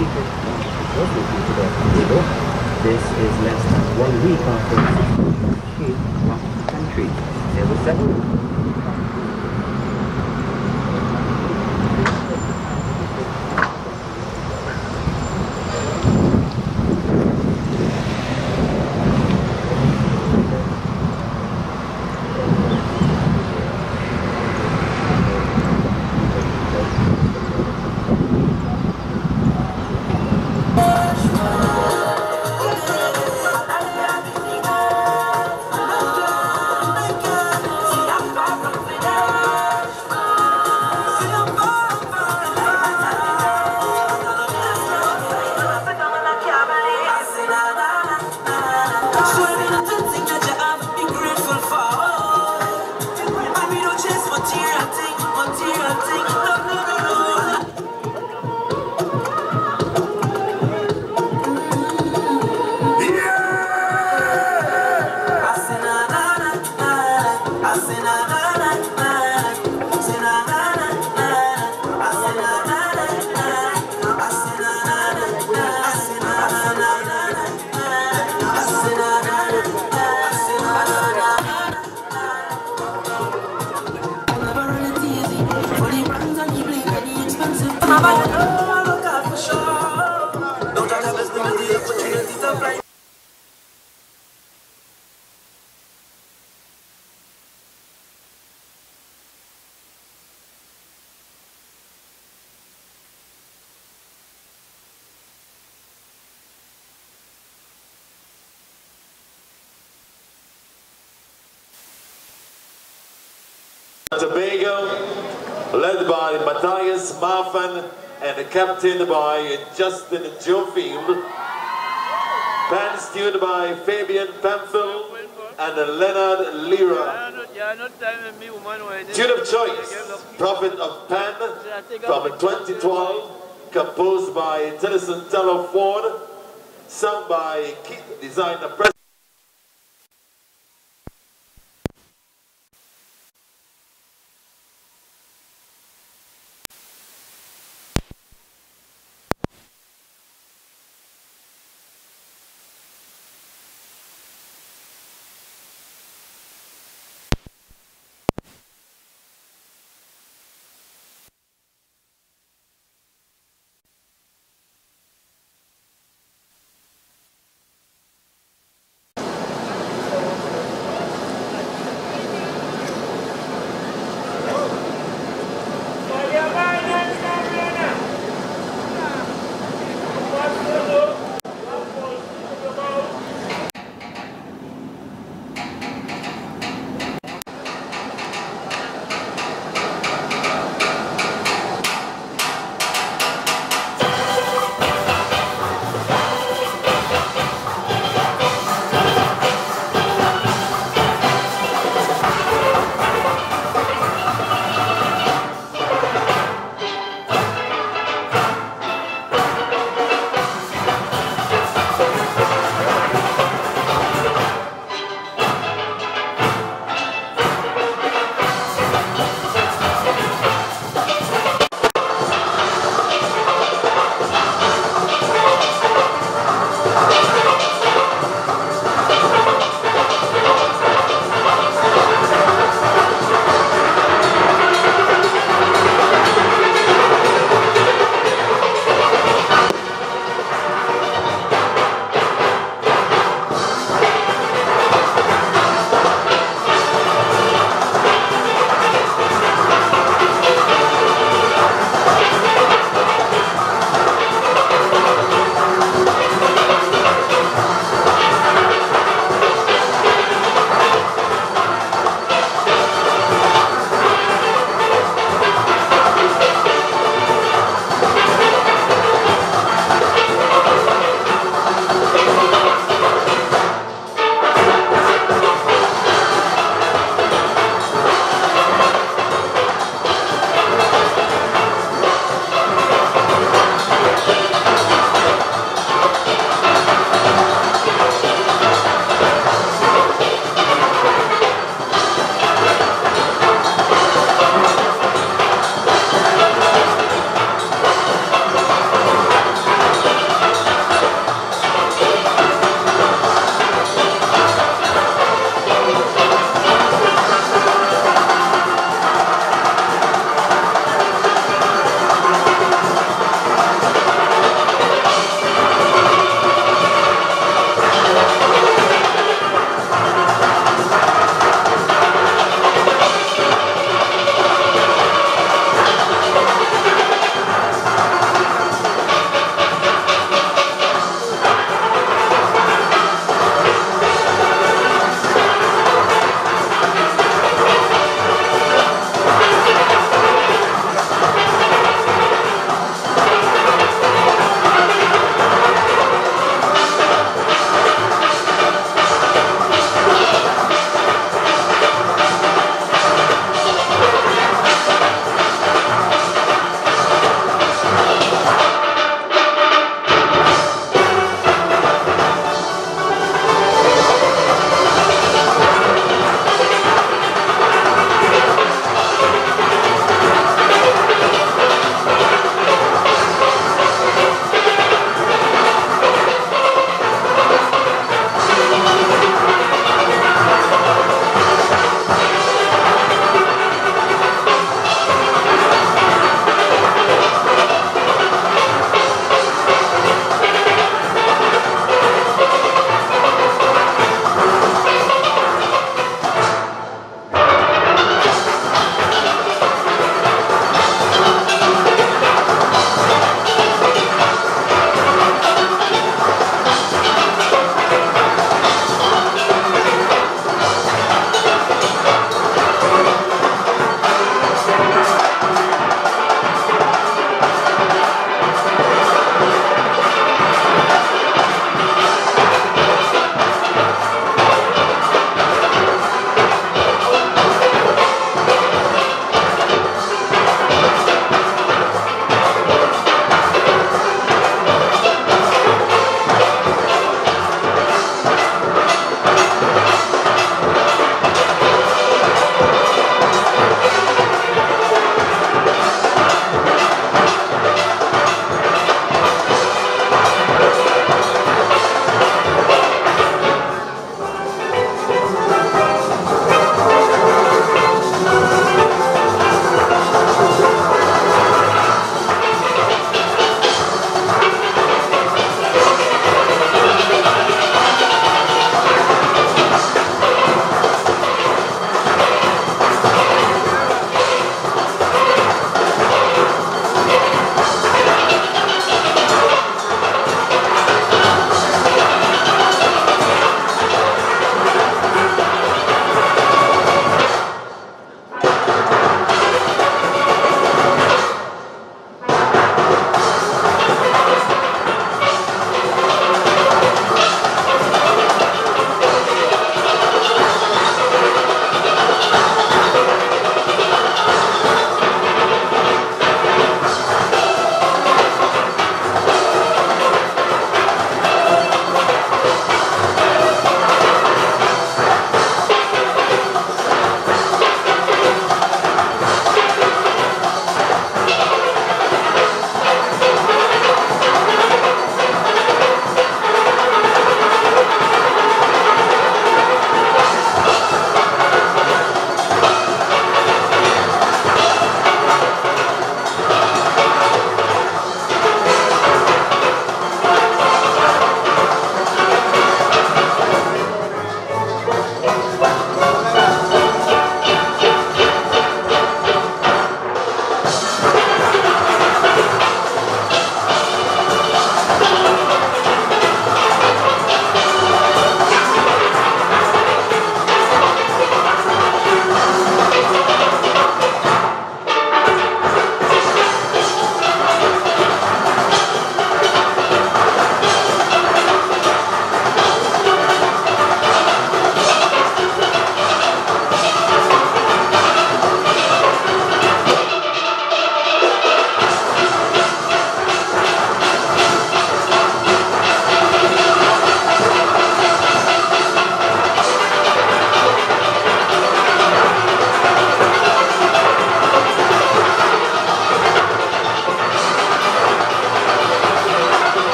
people closely to the table. This is less than 1 week after the ship crossed the country. There were several Trinbago, led by Matthias Marfan and captained by Justin Jofield. Band tuned by Fabian Pamphil and Leonard Lira. Tune of choice, Prophet of Pan from 2012, composed by Tennyson Teller Ford, sung by Keith Designer President.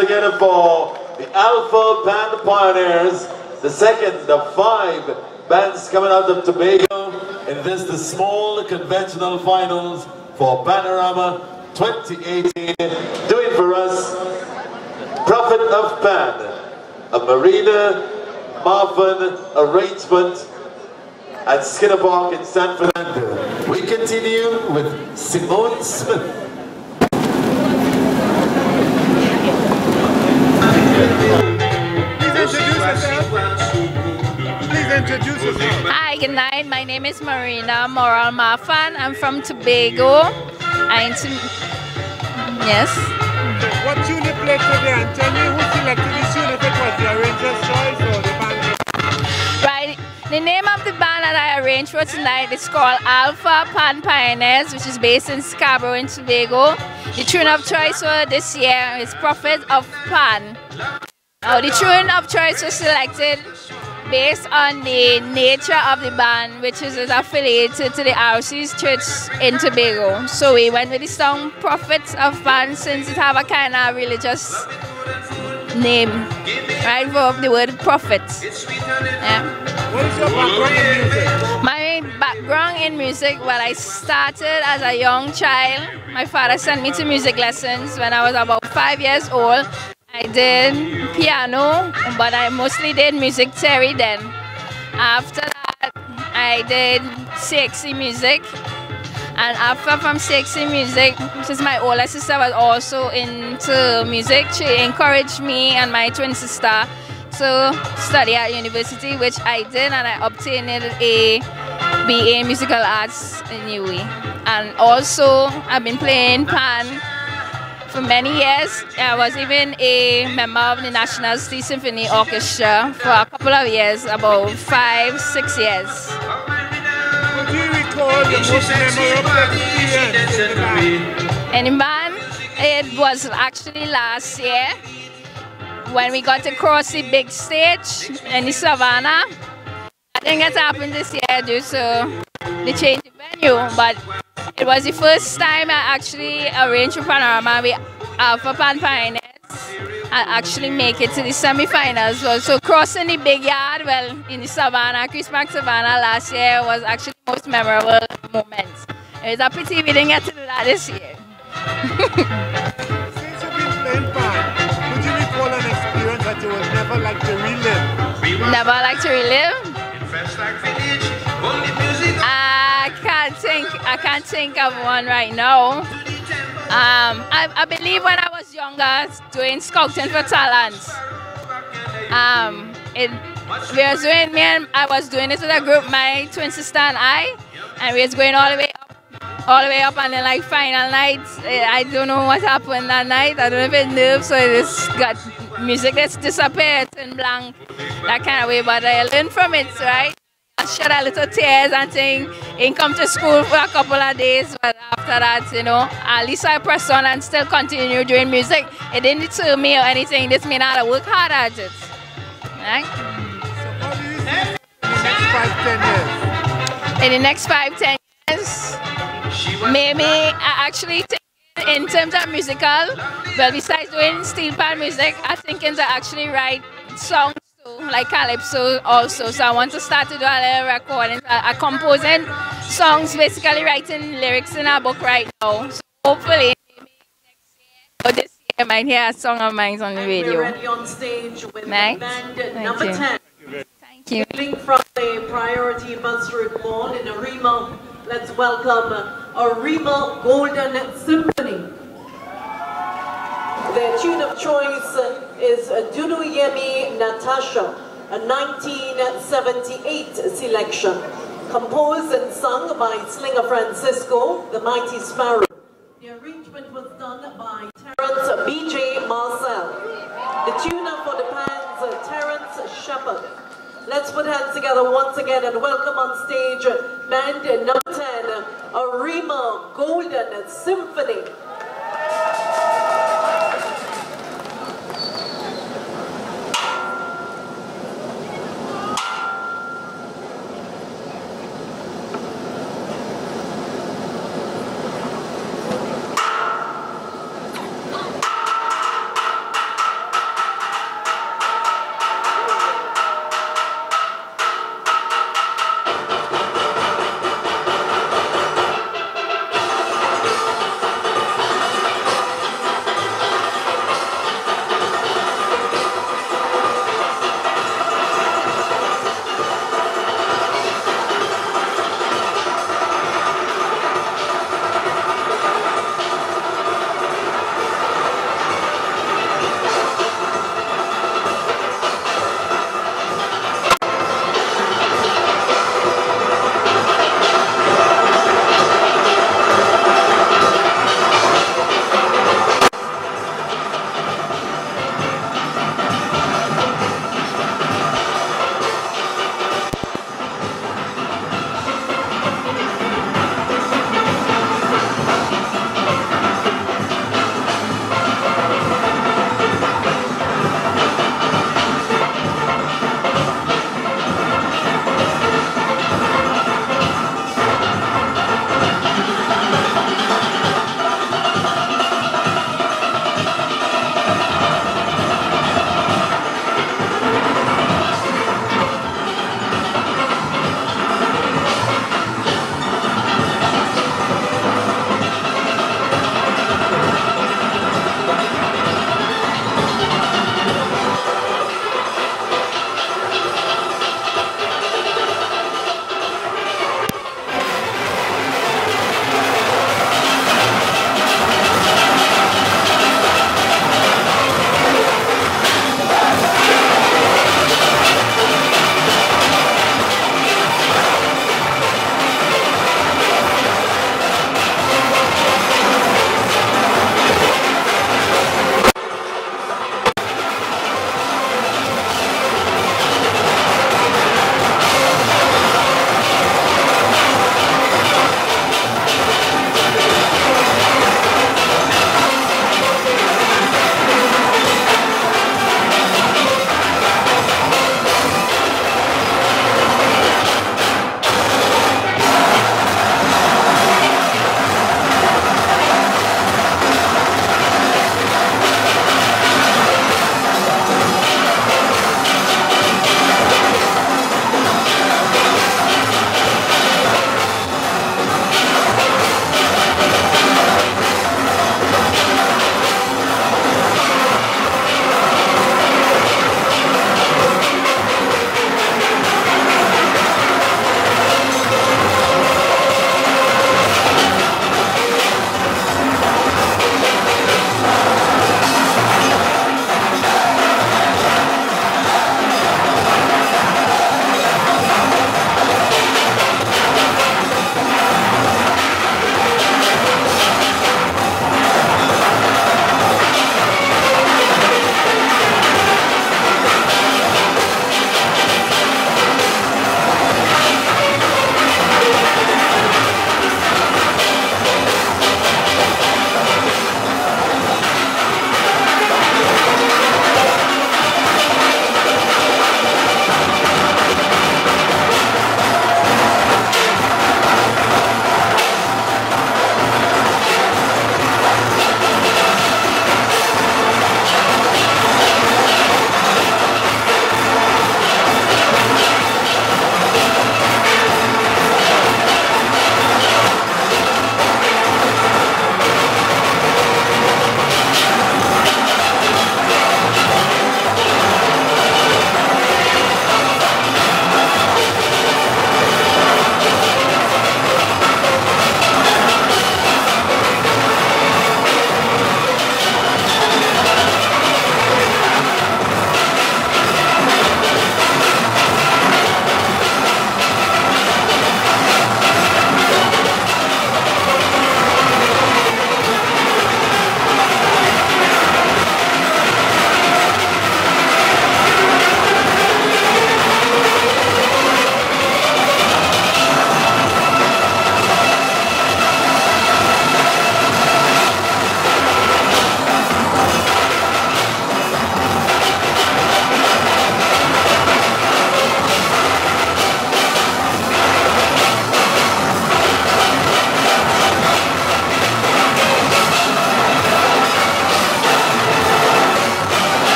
together for the Alpha Band Pioneers, the second of 5 bands coming out of Tobago in this, the small conventional finals for Panorama 2018. Doing for us, Prophet of Pan, a Marina Marvin arrangement at Skinner Park in San Fernando. We continue with Simone Smith. Please introduce yourself. Hi, good night. My name is Marina Moral Marfan. I'm from Tobago. Yes. What tune you played today, and tell me who selected this tune, if it was the arranger's choice or the band? Right. The name of the band that I arranged for tonight is called Alpha Pan Pioneers, which is based in Scarborough in Tobago. The tune of choice for this year is Prophet of Pan. The tune of choice was selected based on the nature of the band, which is affiliated to the RC's Church in Tobago. So we went with the song Prophets of Pan, since it have a kind of religious name, right, for the word prophet. Yeah. What is your background in music? My background in music, well, I started as a young child. My father sent me to music lessons when I was about 5 years old. I did piano, but I mostly did music theory then. After that, I did sexy music. And after from sexy music, since my older sister was also into music, she encouraged me and my twin sister to study at university, which I did, and I obtained a BA Musical Arts in UE. And also, I've been playing pan for many years. I was even a member of the National City Symphony Orchestra for a couple of years, about 5-6 years. What do you recall the most memorable experience in the band? In the band, it was actually last year when we got to cross the big stage in the Savannah. I think it happened this year due to the change of venue, but it was the first time I actually arranged for Panorama with Alpha Pan Pioneers and actually make it to the semi-finals. So crossing the big yard, well, in the Savannah, Chris Park Savannah last year was actually the most memorable moment. It was a pity we didn't get to do that this year. Since you've been playing pan, could you recall an experience that you would never like to relive? Never like to relive? I can't think of one right now. I believe when I was younger, doing Scouting for Talent, I was doing it with a group, my twin sister and I, and we was going all the way up, and then like final night, I don't know what happened that night. I don't know if it's nerves or it just got music that's disappeared in blank, that kind of way. But I learned from it, right? I shed a little tears and think, ain't come to school for a couple of days, but after that, you know, at least I pressed on and still continue doing music. It didn't deter me or anything. This means I had to work hard at it. Right? So how do you see in the next 5-10 years? In the next 5-10 years, maybe I actually think in terms of musical, well, besides doing steel pan music, I think to actually write songs too, like calypso also. So I want to start to do a little recording. I'm composing songs, basically writing lyrics in a book right now. So hopefully, maybe next year or this year, I might hear a song of mine on the radio. We're ready on stage with Nice. band Thank number you. 10. Thank you. Hailing from the Priority Bus Route Mall in Arima, let's welcome Arima Golden Symphony. Their tune of choice is Dunuyemi Natasha, a 1978 selection, composed and sung by Slinger Francisco, the Mighty Sparrow. The arrangement was done by Terence B.J. Marcel. The tuner for the pans, Terence Shepard. Let's put hands together once again and welcome on stage band number 10, Arima Golden Symphony.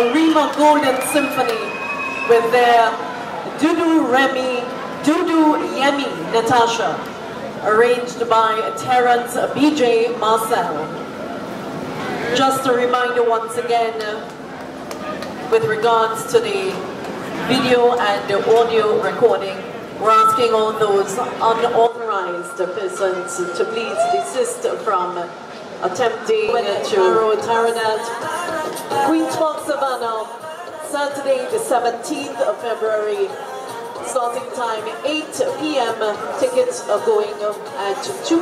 Arima Golden Symphony with their Dudu Yemi Natasha, arranged by Terence B.J. Marcel. Just a reminder once again, with regards to the video and the audio recording, we're asking all those unauthorized persons to please desist from attempting to Taradat, Queen's Park Savannah, Saturday the 17th of February, starting time 8 p.m. Tickets are going at $200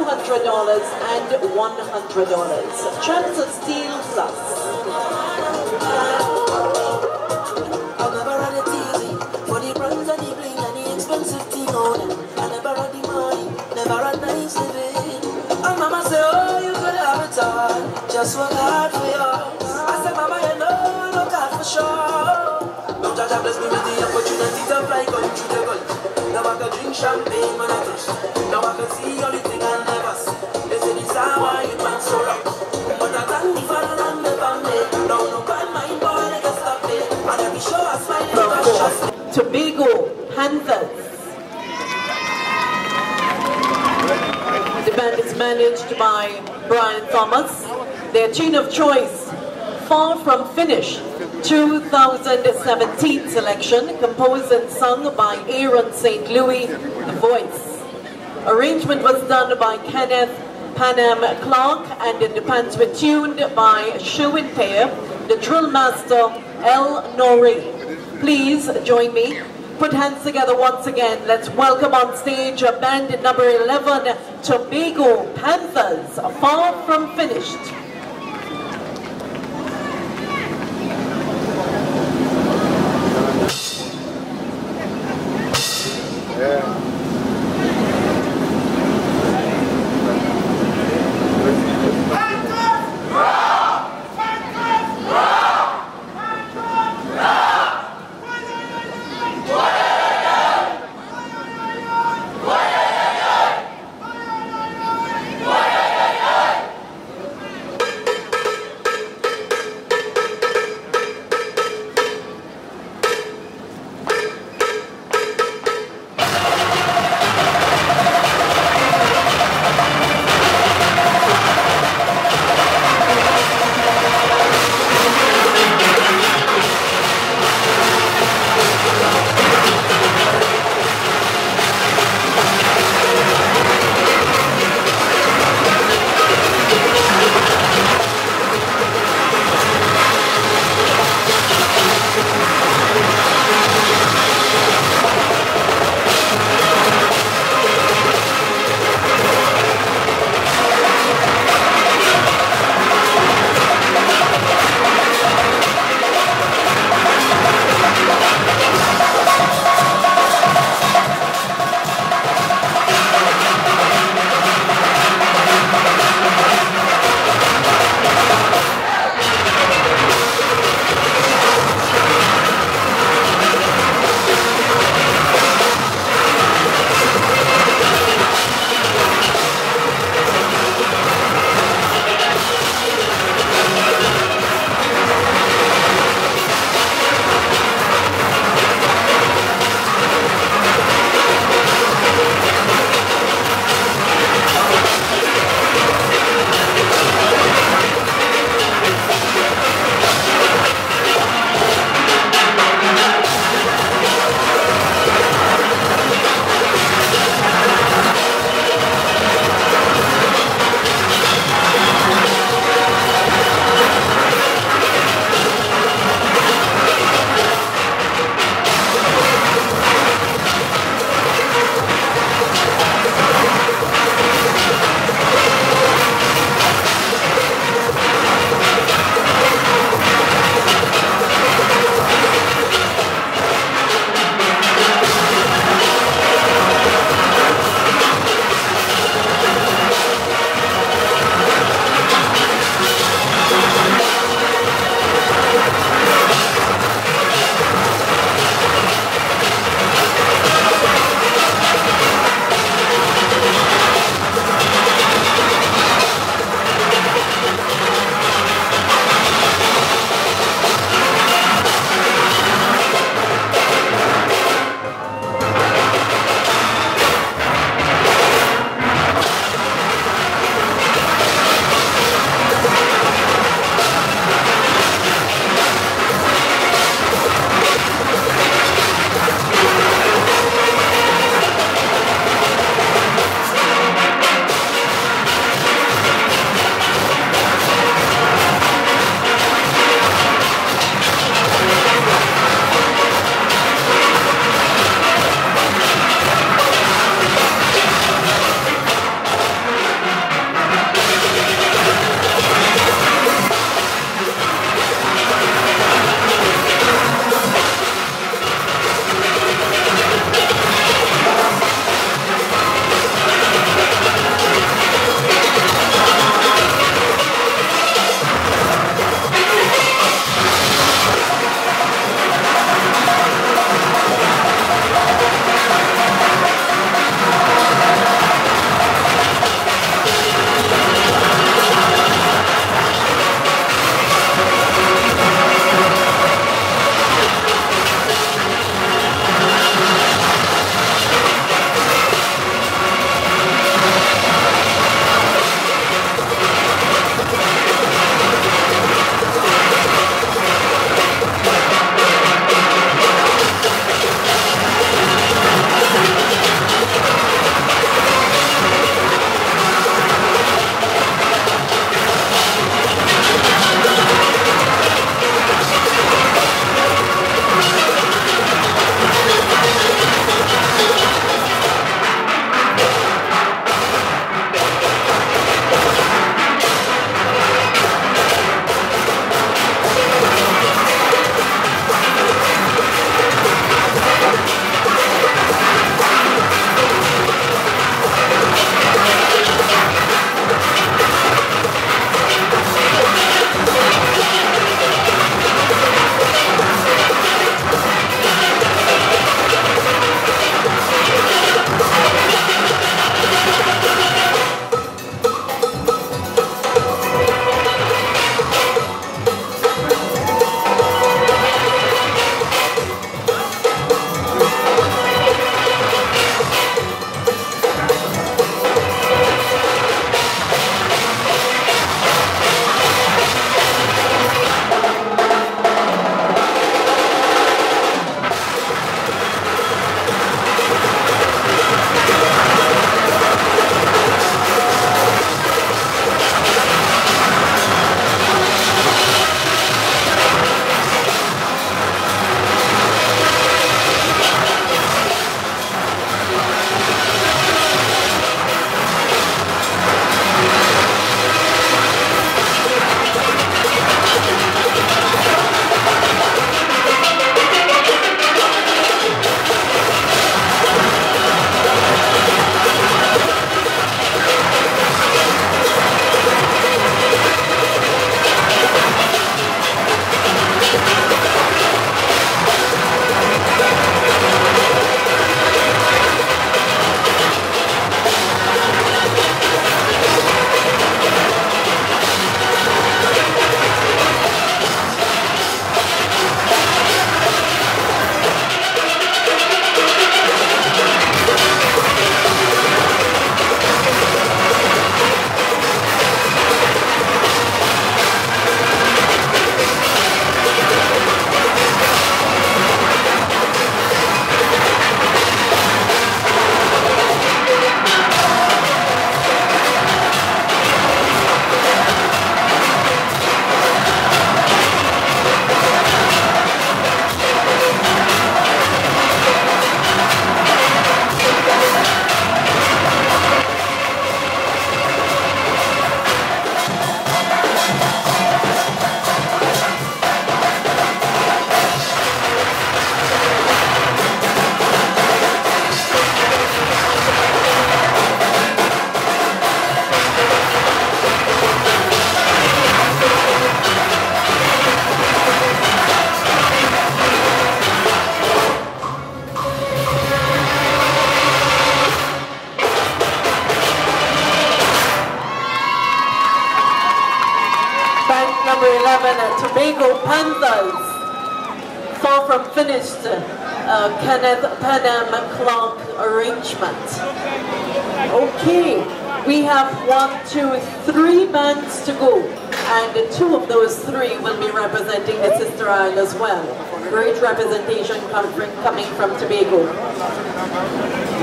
and $100. Chance of Steel Plus. Just work hard for yours. I said, Mama, you know, look out for sure. Now, Jaja bless me with the opportunity to fly going through the Gulf. Now I can drink champagne when I thirst. Now I can see all the things I never see. They say this is how I eat man so rough. But I thank the Father and the family. Now no bad mind boy, they can stop me. And every show I smile, never trust. Trinbago Panthers. The band is managed by Brian Thomas. Their tune of choice, Far From Finished, 2017 selection, composed and sung by Aaron St. Louis, the voice. Arrangement was done by Kenneth Panam Clark, and the pants were tuned by Sherwin Payer, the drill master El Nori. Please join me. Put hands together once again. Let's welcome on stage band number 11, Trinbago Panthers, Far From Finished. number 11, Tobago Panthers. Far from finished, Kenneth Panam clock arrangement. Okay, we have 3 bands to go, and 2 of those 3 will be representing the sister isle as well. Great representation coming from Tobago.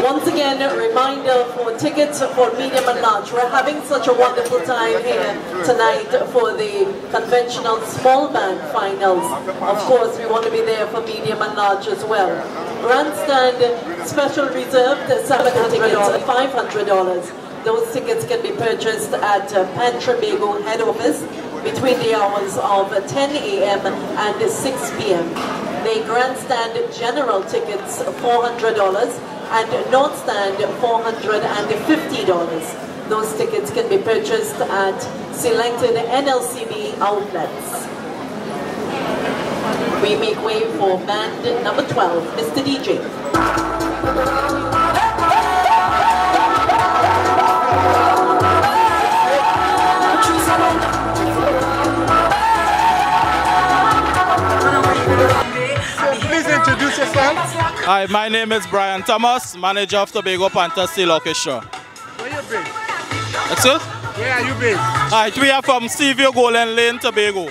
Once again, a reminder for tickets for medium and large. We're having such a wonderful time here tonight for the conventional small band finals. Of course, we want to be there for medium and large as well. Grandstand special reserved $700, $500. Those tickets can be purchased at Trinbago head office between the hours of 10 a.m. and 6 p.m. The grandstand general tickets $400 and North Stand $450. Those tickets can be purchased at selected NLCB outlets. We make way for band number 12, Mr. DJ. Please introduce yourself. Hi, my name is Brian Thomas, manager of Tobago Panthers Steel Orchestra. Where are you based? Excuse? Where are you based? Hi, we are from Seaview Golden Lane, Tobago.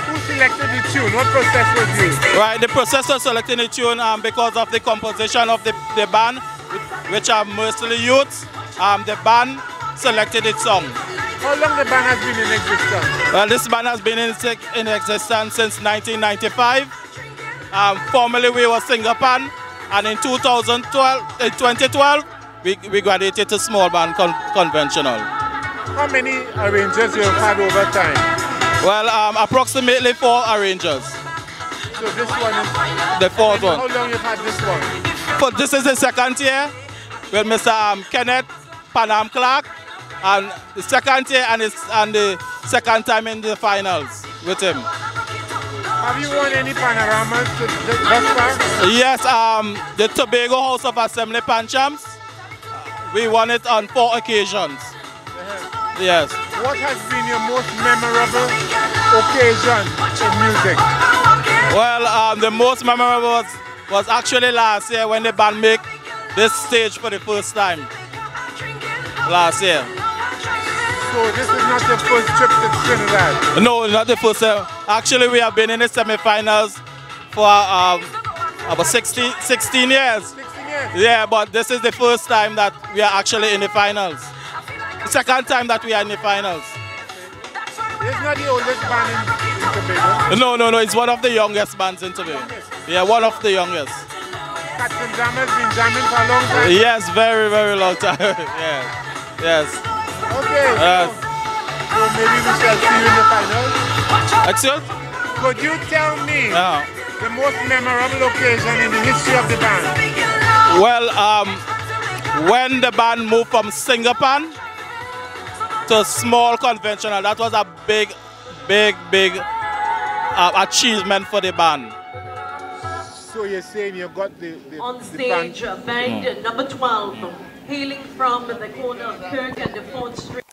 Who selected the tune? What process was used? Right, the process of selecting the tune because of the composition of the band, which are mostly youths. The band selected its song. How long the band has been in existence? Well, this band has been in existence since 1995. Formerly we were singer band, and in 2012, we graduated to small band conventional. How many arrangers you have had over time? Well, approximately 4 arrangers. So this one is the 4th one. How long you've had this one? This is the 2nd year with Mr. Kenneth Panam Clark, and the 2nd year and the 2nd time in the finals with him. Have you won any panoramas thus far? Yes, the Tobago House of Assembly Pan Champs. We won it on 4 occasions. Yes. What has been your most memorable occasion in music? Well, the most memorable was actually last year when the band made this stage for the first time. Last year. So this is not your first trip to Trinidad? No, not the first time. Actually, we have been in the semi-finals for about 16 years. 16 years? Yeah, but this is the first time that we are actually in the finals. The 2nd time that we are in the finals. It's not the oldest band in Tobago? No, it's one of the youngest bands in Tobago. Yeah, one of the youngest. Cats and Jammers been jamming for a long time? Yes, very, very long time. Yeah. Yes. Okay. So maybe we shall see you in the finals? Excuse? Could you tell me the most memorable occasion in the history of the band? Well, when the band moved from singer pan to small conventional, that was a big achievement for the band. So you're saying you got the on stage, band number 12, hailing from the corner of Kirk and the 4th Street.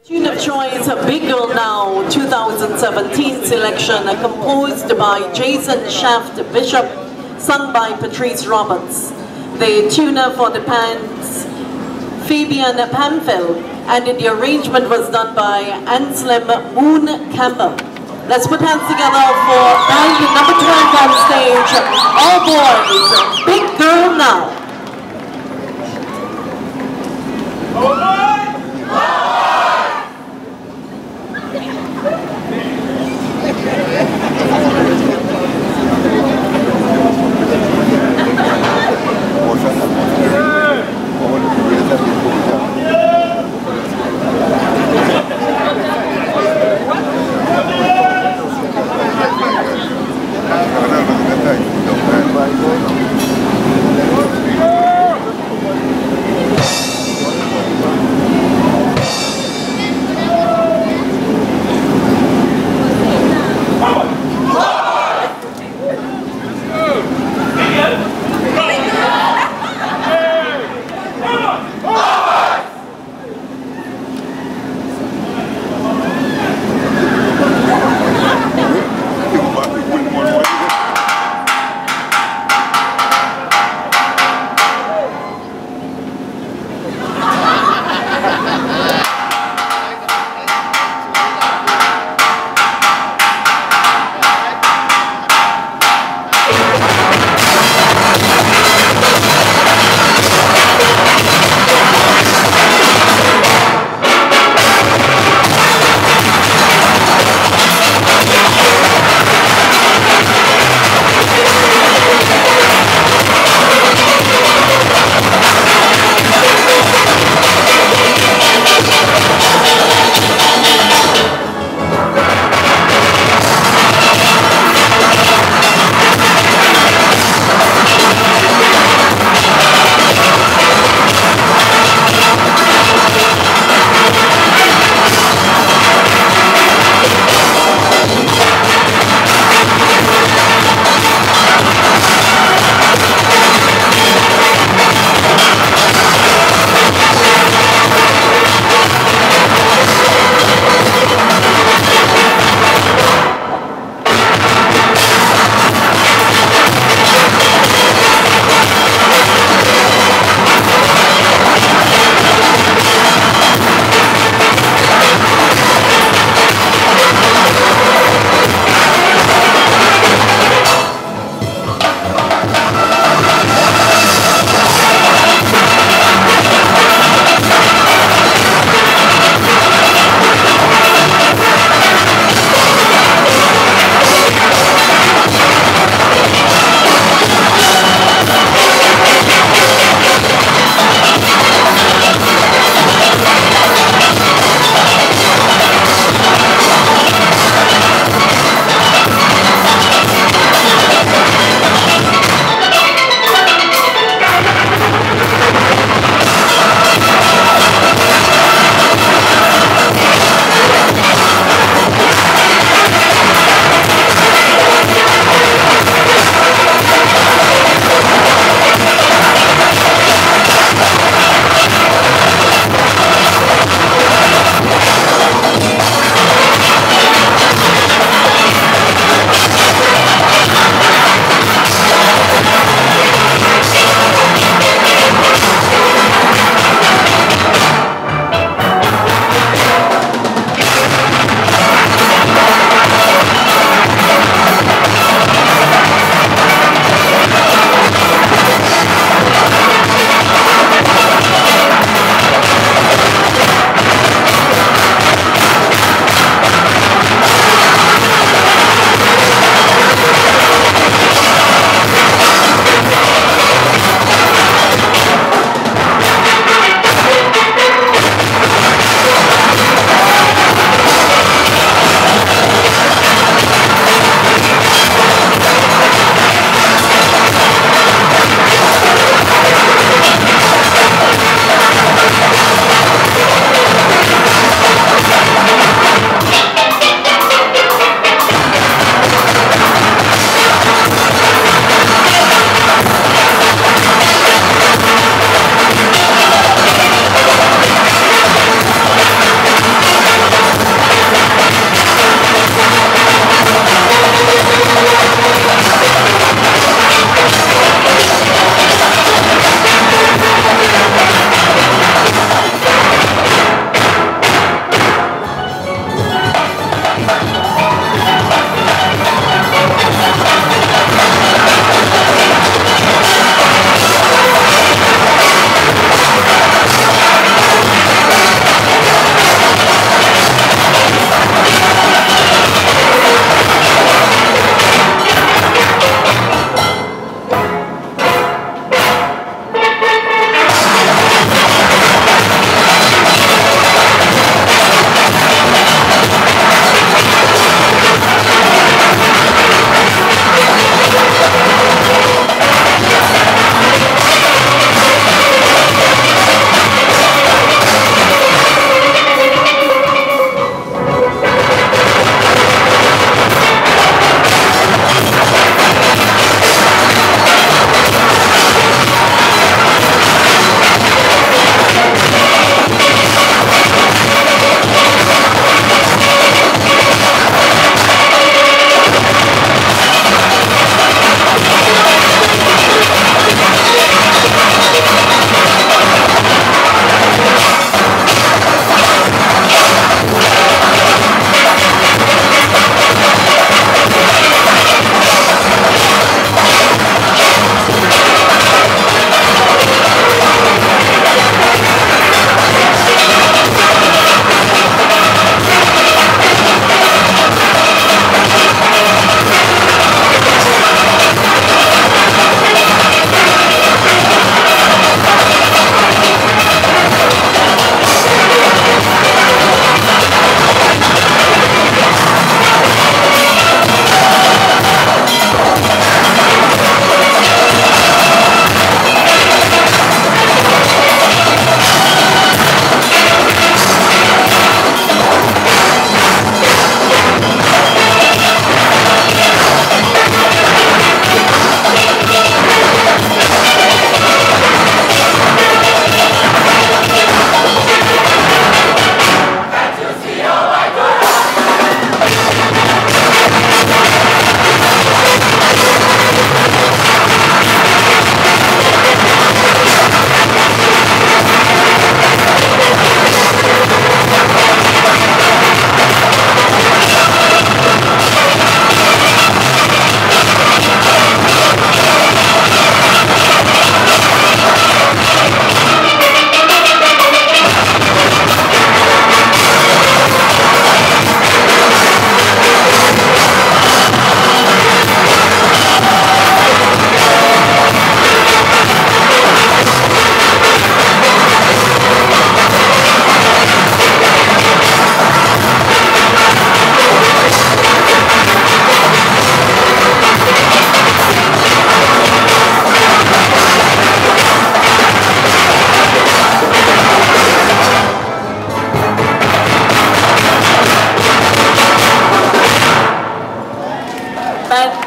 Tune of choice, Big Girl Now 2017 selection, composed by Jason Shaft Bishop, sung by Patrice Roberts. The tuner for the pans, Fabian Pamphil, and the arrangement was done by Anselm Moon Campbell. Let's put hands together for band number 12 on stage, All Boys, Big Girl Now.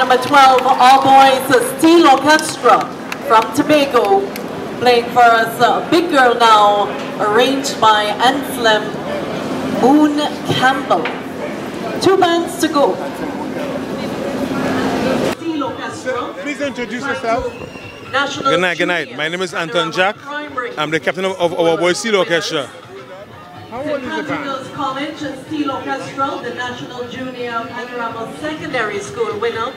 number 12, All Boys Steel Orchestra from Tobago, playing for us Big Girl Now, arranged by Anselm Moon Campbell. 2 bands to go. Steel Orchestra. Please introduce yourself. Good night. My name is Anton Jack. I'm the captain of our Boys Steel Orchestra. How old is the band? College Steel Orchestra, the National Junior Panorama Secondary School winner.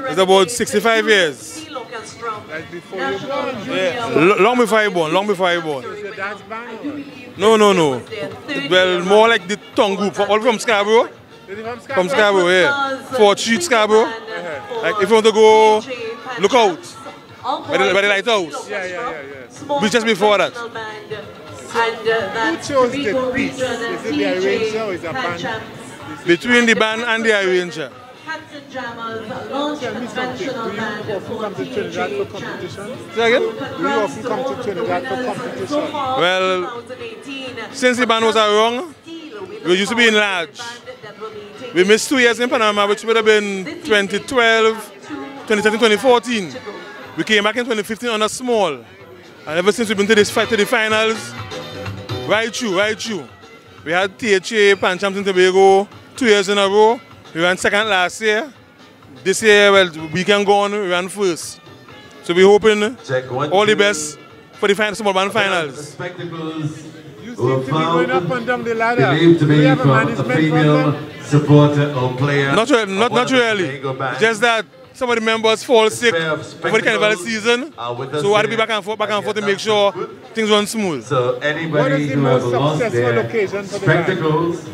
It's about 65 years. Steel Orchestra. That's before you were born. Yeah. Long before I born. Is it a dance band? No. Well, more like the tongue group, all from Scarborough. From Scarborough, yeah. 4th Street, Scarborough. Like if you want to go, look out. By the lighthouse. Yeah. We just before that. And Who chose the piece? Is it the arranger or is it a band? Between the band and the arranger. Tell me something. Do you often come to Trinidad for competition? Say again? Do you often come to Trinidad for competition? Well, since the band was around, we used to be enlarged. We missed 2 years in Panama, which would have been 2012, 2013, 2014. We came back in 2015 on a small. And ever since we've been to this fight to the finals, right through. We had THA Pan Champs in Tobago 2 years in a row. We ran second last year. This year, well, we can go on, we ran first. So we're hoping all the best for the small band finals. You seem to be going up and down the ladder. Believed to Do be you have a from a management female problem? supporter or player. Not really. Just that some of the members fall sick over the carnival season. So I had to be back and forth to make sure things run smooth. So What anybody is the who most has lost successful their occasion for the band? spectacles,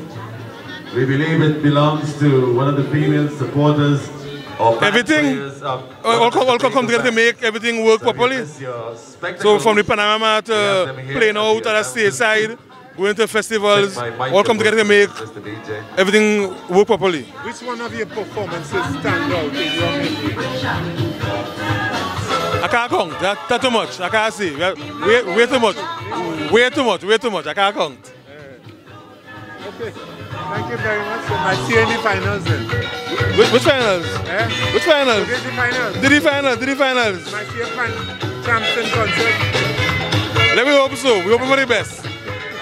we believe it belongs to one of the female supporters or Everything all come together to make everything work properly. So from the Panorama to playing out at the stage side, going to festivals, all come together to make everything work properly. Which one of your performances stand out in your memory? I can't count. That's too much. I can't say. Way too much. Way too much. I can't count. Okay. Thank you very much. So I see you in the finals then. Which finals? Which finals? The finals. Did the finals? I see a champs in concert. Let me hope so. We hope for the best. All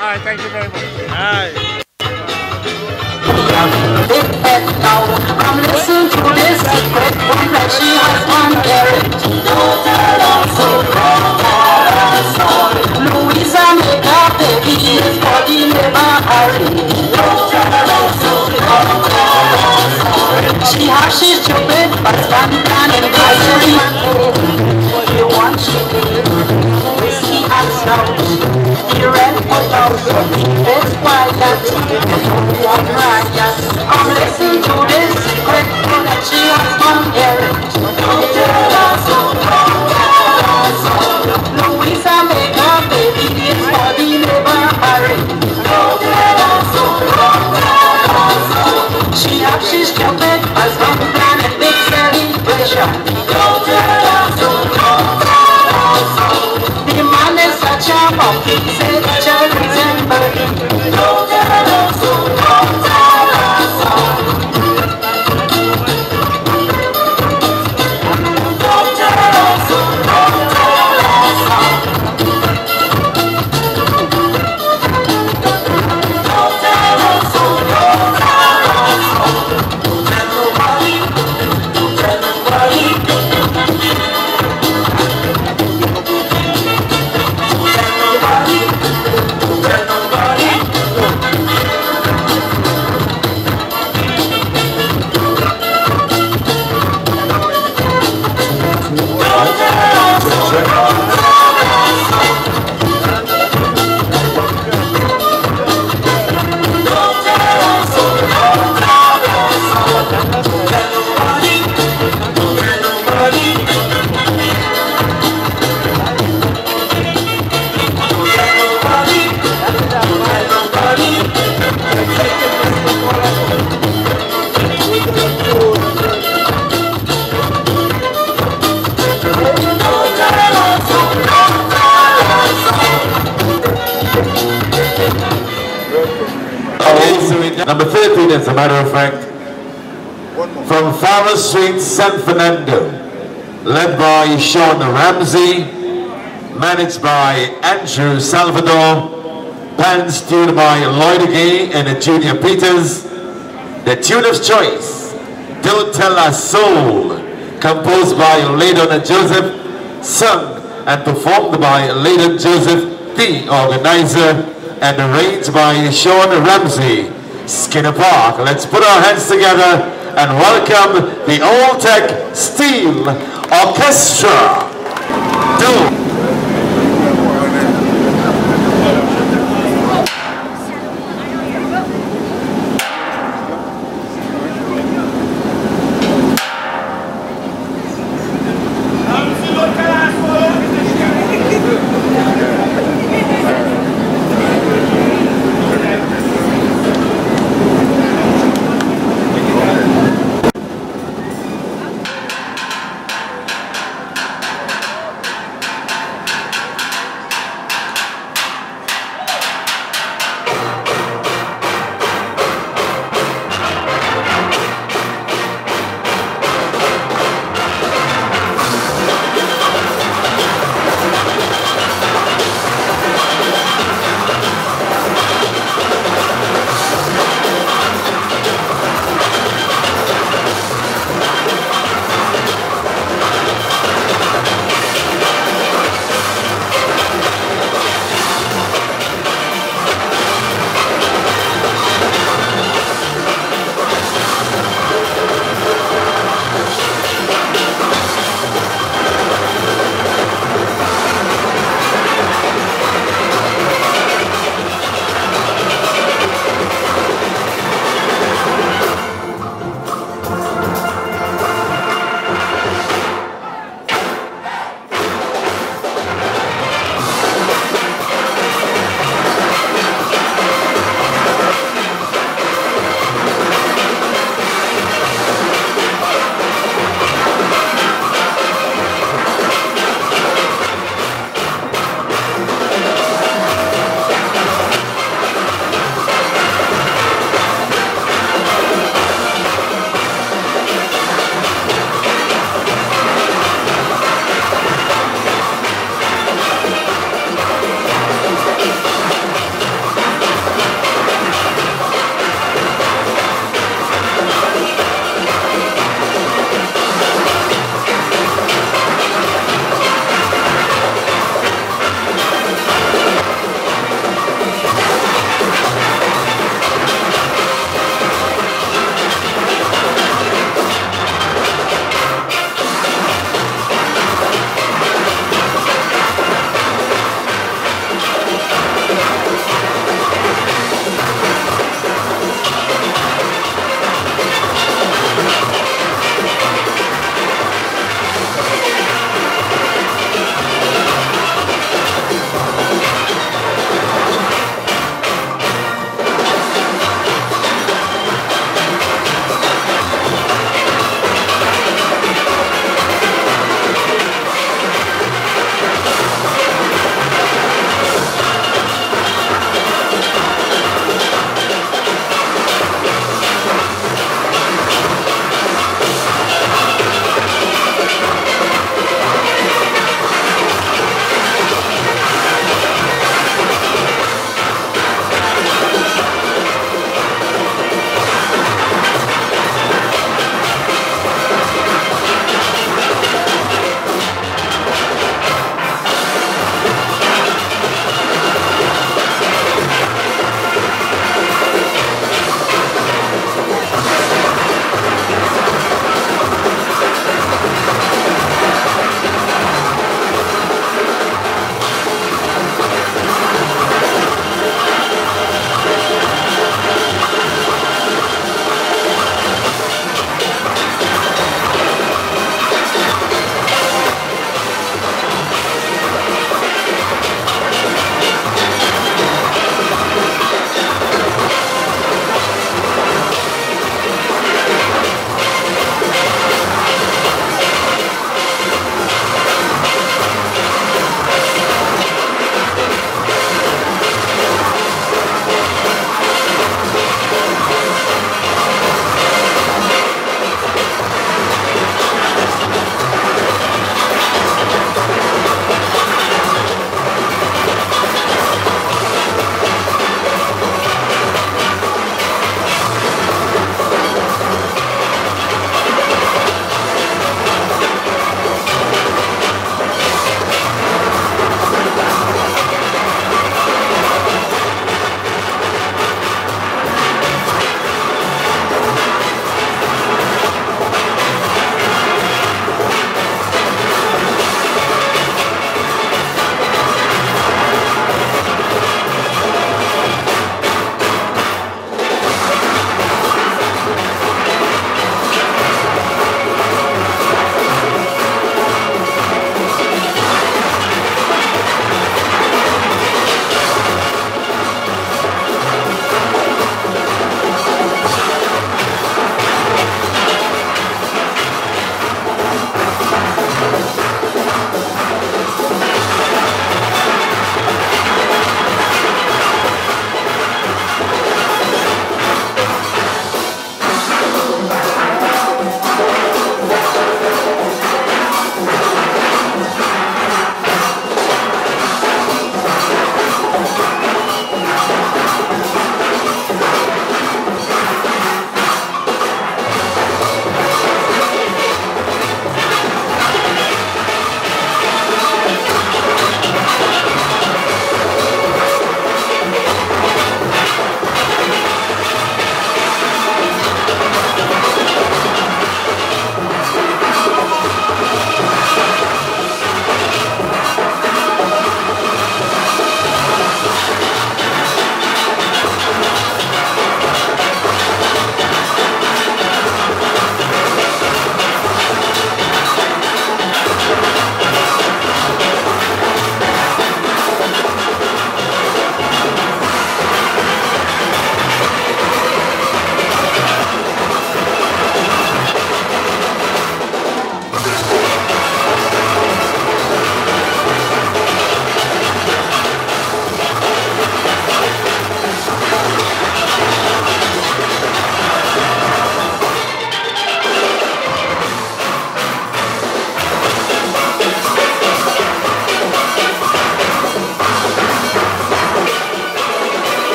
right, thank you very much. All right. I'm listening to this secret one that she has unburied. Don't tell us so, don't tell us so. Louisa make a baby, his body never hurry. Don't tell us so, don't tell us so. She has she's stupid, but standing and advisory. What you want she did, whiskey and stout. The red put out, it's quiet, one riot. I'm listening to this secret that she has unburied. Don't tell us so, don't tell us so. Louisa make a baby, his body never hurry. Don't tell us so, don't tell us so. She's stupid, as long as plan a big celebration. Don't tell us so, don't tell us so. The man is such a monkey, say the cherries and burning. Don't tell us so, don't tell us so. Don't tell us so, don't tell us so. Don't tell us so, don't tell us so. Don't tell nobody, don't tell nobody. Number 13, as a matter of fact, from Forest Street, San Fernando, led by Sean Ramsey, managed by Andrew Salvador, bands tuned by Lloyd Gay and Junior Peters. The tune of choice, Don't Tell Us Soul, composed by Ladon Joseph, sung and performed by Ladon Joseph, the organizer, and arranged by Sean Ramsey. Skinner Park. Let's put our hands together and welcome the Old Tech Steel Orchestra.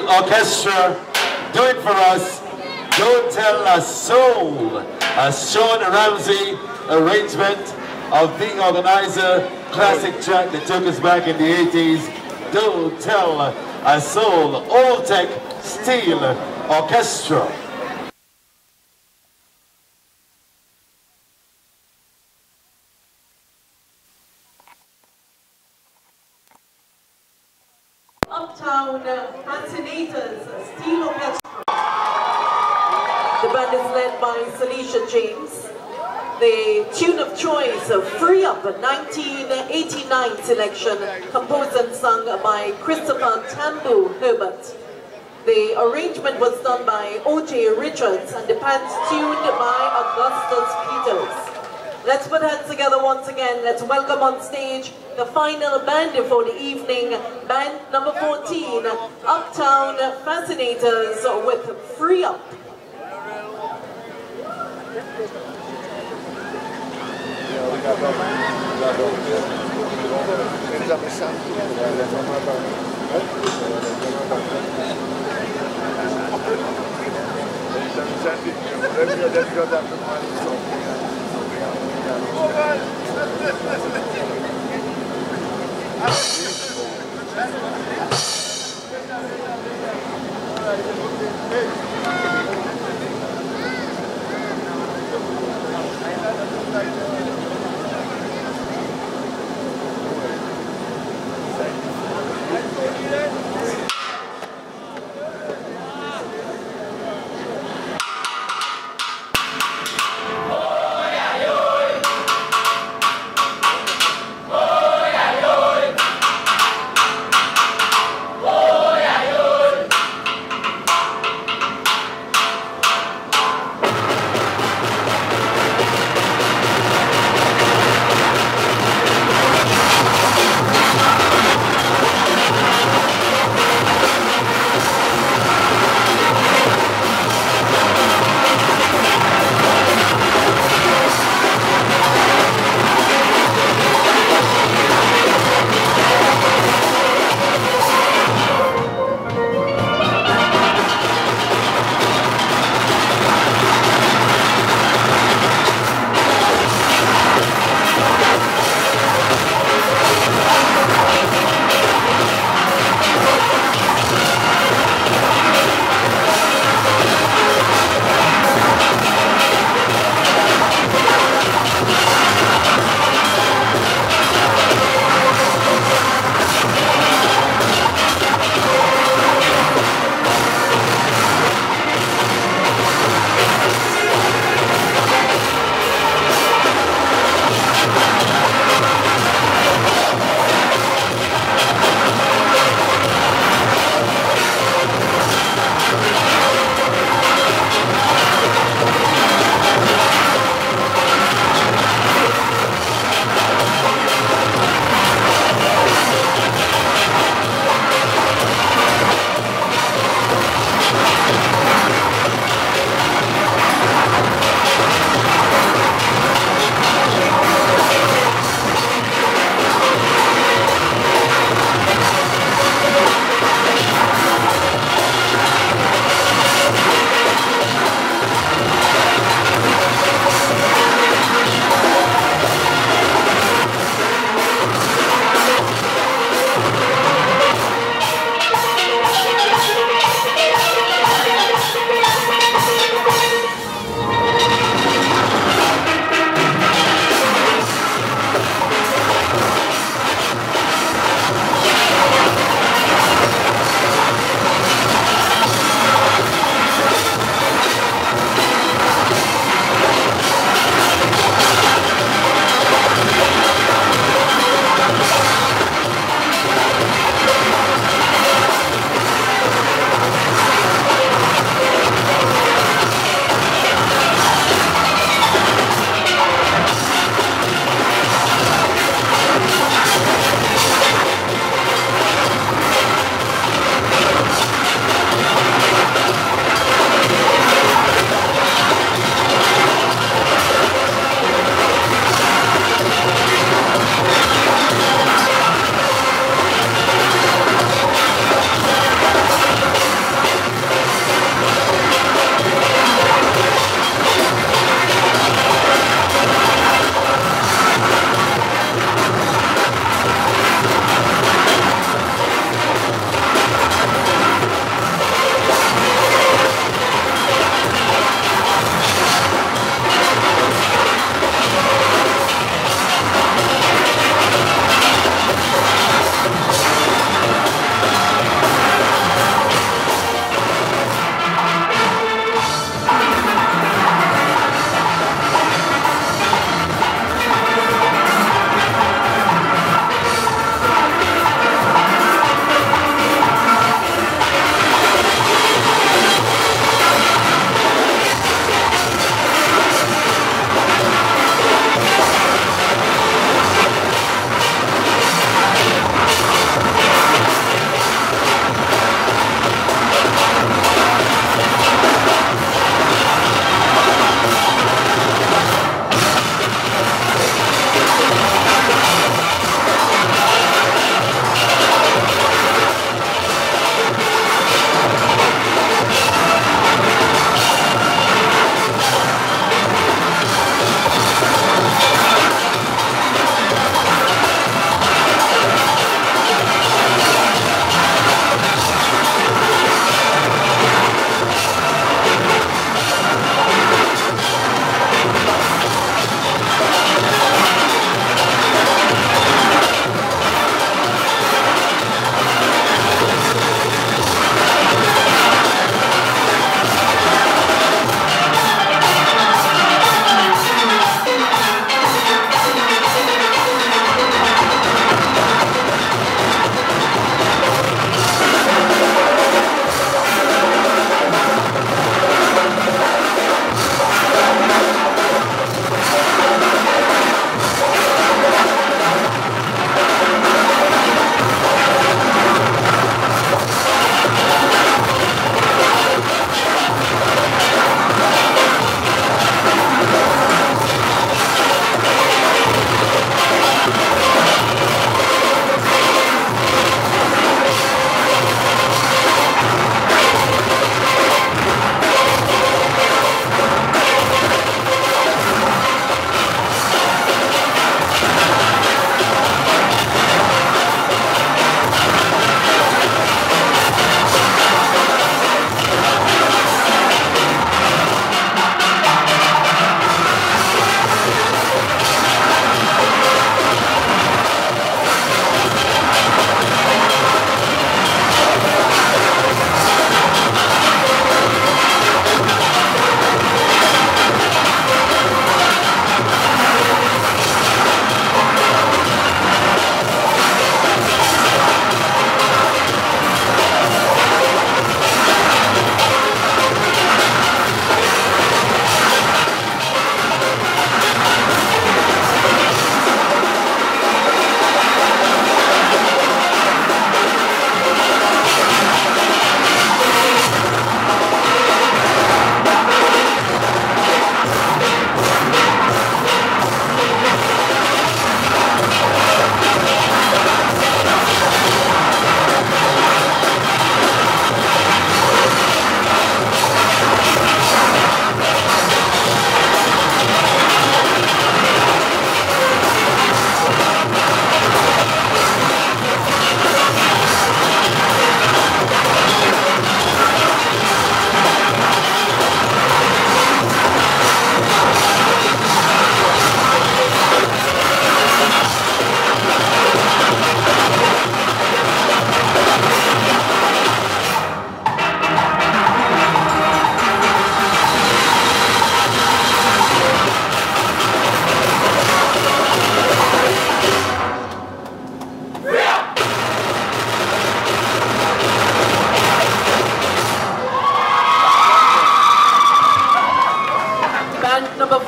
Steel Orchestra, do it for us. Don't Tell a Soul, a Sean Ramsey arrangement of the organizer, classic track that took us back in the 80s. Don't Tell a Soul, Old Tech Steel Orchestra. Uptown Fascinators Steel Orchestra. The band is led by Celicia James. The tune of choice, Free Up, a 1989 selection, composed and sung by Christopher Tambu Herbert. The arrangement was done by O.J. Richards and the band's tuned by Augustus Peters. Let's put hands together once again. Let's welcome on stage the final band for the evening, band number 14, Uptown Fascinators with Free Up.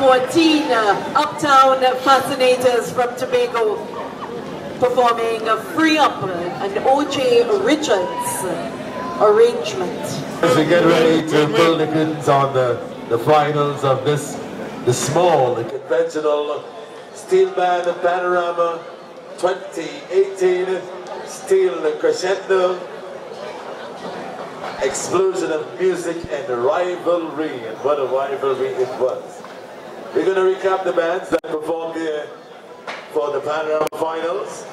14 Uptown Fascinators from Tobago performing Free Up, an O.J. Richards arrangement. As we get ready to pull the curtains on the finals of this, the small, the conventional steel band of Panorama 2018, steel crescendo, explosion of music and rivalry, and what a rivalry it was. We're going to recap the bands that performed here for the Panorama finals.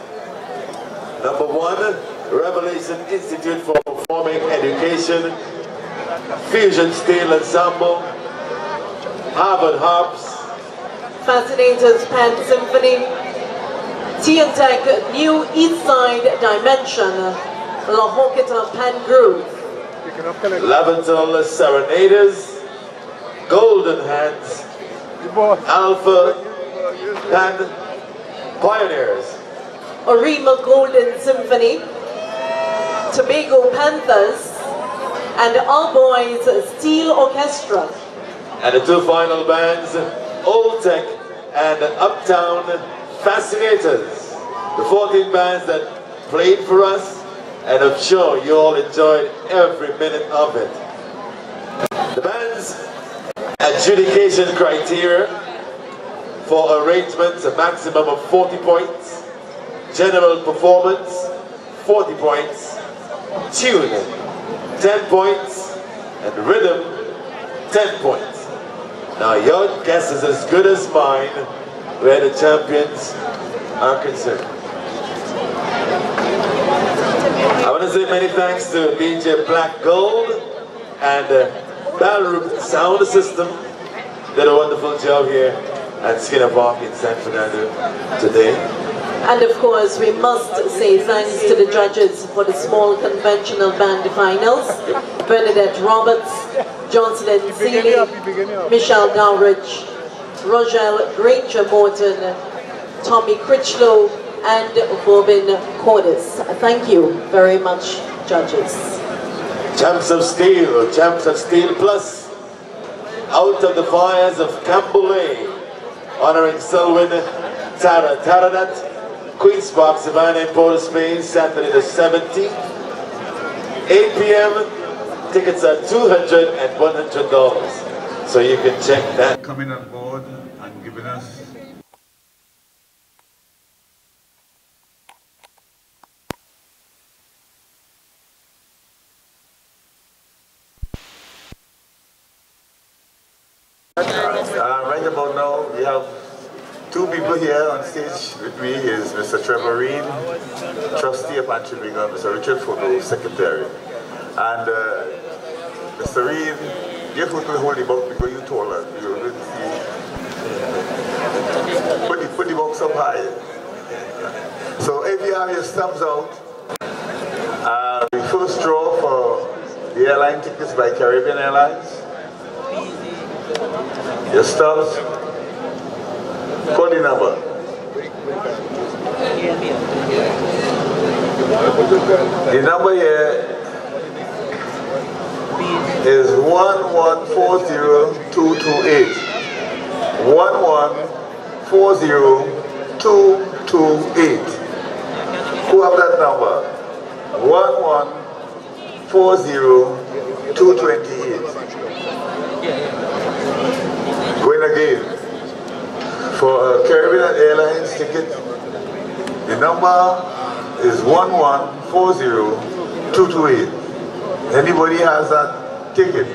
Number 1, Revelation Institute for Performing Education, Fusion Steel Ensemble, Harvard Harps, Fascinators Pan Symphony, Tech New East Side Dimension, La Hokita Pan Groove, Lavental Serenaders, Golden Hands, Alpha Pan Pioneers, Orima Golden Symphony, Tobago Panthers, and All Boys Steel Orchestra. And the 2 final bands, Old Tech and Uptown Fascinators. The 14 bands that played for us, and I'm sure you all enjoyed every minute of it. The band's adjudication criteria for arrangements, a maximum of 40 points, general performance, 40 points, tune, 10 points, and rhythm, 10 points. Now your guess is as good as mine where the champions are concerned. I want to say many thanks to DJ Black Gold and Ballroom Sound System. Did a wonderful job here at Skinner Park in San Fernando today. And of course, we must say thanks to the judges for the small conventional band finals. Bernadette Roberts, Jocelyn Seeley, Michelle Dowridge, Rogel Granger Morton, Tommy Critchlow, and Bobin Cordis. Thank you very much, judges. Champs of Steel Plus, Out of the Fires of Camboulay, honoring Selwyn Tara Taradat, Queen's Park, Savannah in Port of Spain, Saturday the 17th, 8 p.m. Tickets are $200 and $100, so you can check that. Coming on board and giving us right about now, we have 2 people here on stage with me. Is Mr. Trevor Reed, trustee of Trinbago, and Mr. Richard Foto, secretary. And Mr. Reed, you have to hold the box because you told her. You will see. Put the box up high. So if you have your stumps out, we first draw for the airline tickets by Caribbean Airlines. Your stubs. Call the number. The number here is 1140228. 1140228. Who have that number? 1140228. Going again. For a Caribbean Airlines ticket, the number is 1140228. Anybody has that ticket?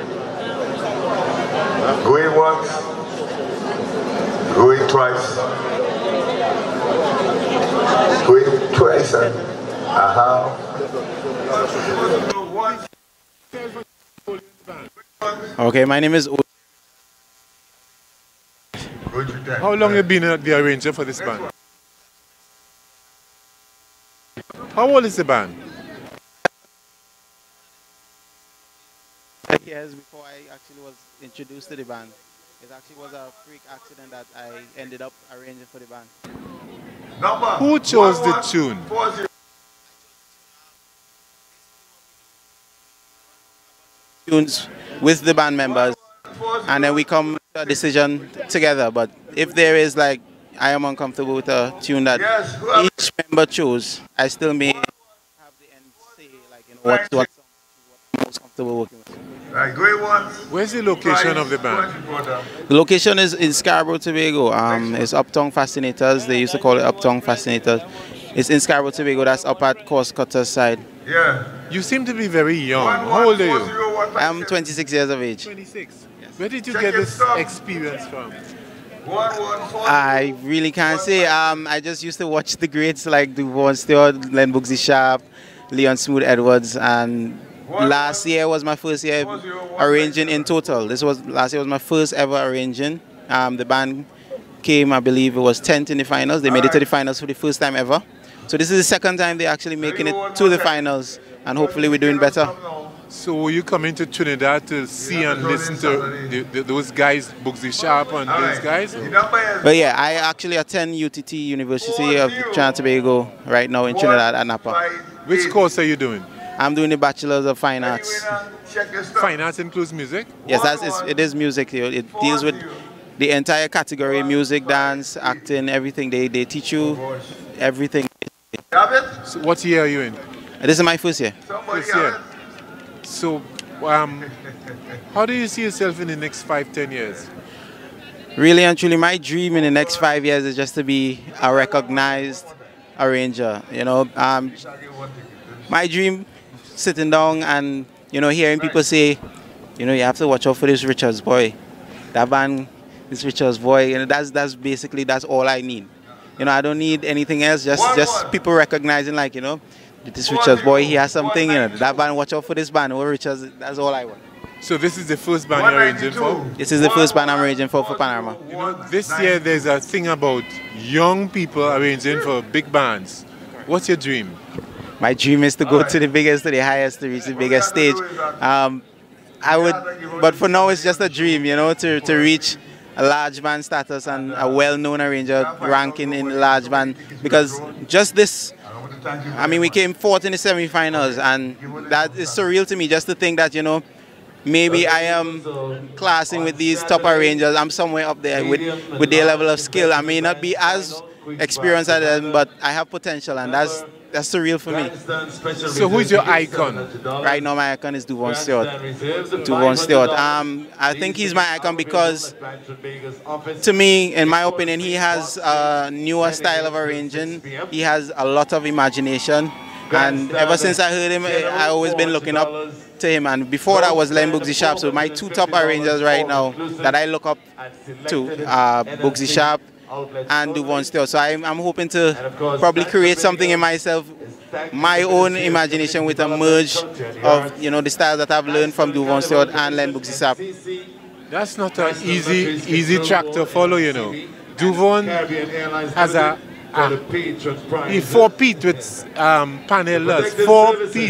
Going once, going twice, going twice, and Okay, my name is. How long have you been the arranger for this band? How old is the band? Years before I actually was introduced to the band. It actually was a freak accident that I ended up arranging for the band. Who chose the tune? Tunes with the band members, and then we come a decision together, but if there is like, I am uncomfortable with a tune that each member chose, I still may have the end say, like, you know, what song I'm most comfortable working with. Where's the location of the band? The location is in Scarborough, Tobago. It's Uptown Fascinators. They used to call it Uptown Fascinators. It's in Scarborough, Tobago. That's up at Coast Cutter's side. Yeah. You seem to be very young. How old are you? I'm 26 years of age. 26. Yes. Where did you get this experience from? I really can't say. I just used to watch the greats like Duvon Stewart, Len Bugsy Sharp, Leon Smooth Edwards, and last year was my first year arranging in total. Last year was my first ever arranging. The band came, I believe it was 10th in the finals. They made it to the finals for the first time ever. So this is the second time they're actually making it to the finals, and hopefully we're doing better. So were you coming to Trinidad to see and listen to those guys, Bugsy Sharp and those guys? But yeah, I actually attend UTT, University of Trinidad and Tobago, right now in Trinidad and Napa. Which course are you doing? I'm doing the Bachelor's of Fine Arts. Fine Arts includes music? Yes, it is music. It deals with the entire category, music, dance, acting, everything. They teach you everything. So what year are you in? This is my first year. First year. So, how do you see yourself in the next 5-10 years? Really and truly, my dream in the next 5 years is just to be a recognized arranger. You know, my dream, sitting down and, you know, hearing people say, you know, you have to watch out for this Richards boy. That band, this Richards boy, you know, that's all I need. You know, I don't need anything else, just people recognizing, like, you know, this Richards boy, he has something, you know, that band, watch out for this band, or Richards, that's all I want. So this is the first band you're arranging for? This is the first band I'm arranging for Panorama. You know, this year there's a thing about young people arranging for big bands. What's your dream? My dream is to go to the biggest, to the highest, to reach the biggest stage. But for now it's just a dream, you know, to reach a large band status and a well-known arranger ranking in the large band, because just this, I mean, we came fourth in the semi-finals, and that is surreal to me, just to think that, you know, maybe I am classing with these top arrangers. I'm somewhere up there with their level of skill. I may not be as experienced as them, but I have potential, and that's surreal for me. So who's your icon? Right now my icon is Duvon Stewart. Duvon Stewart. I think he's my icon because, to me, in my opinion, he has a newer style of arranging. He has a lot of imagination. And ever since I heard him, I've always been looking up to him. And before that was Len Bugsy Sharp. So my two top arrangers right now that I look up to are Bugsy Sharp and Duvon Stewart. So I'm hoping to probably create something in myself, my own imagination, with a merge of, you know, the styles that I've learned from Duvon Stewart and Len Bugsy Sharp. That's not an easy track to follow, you know. Duvon has he four-peat with panelers,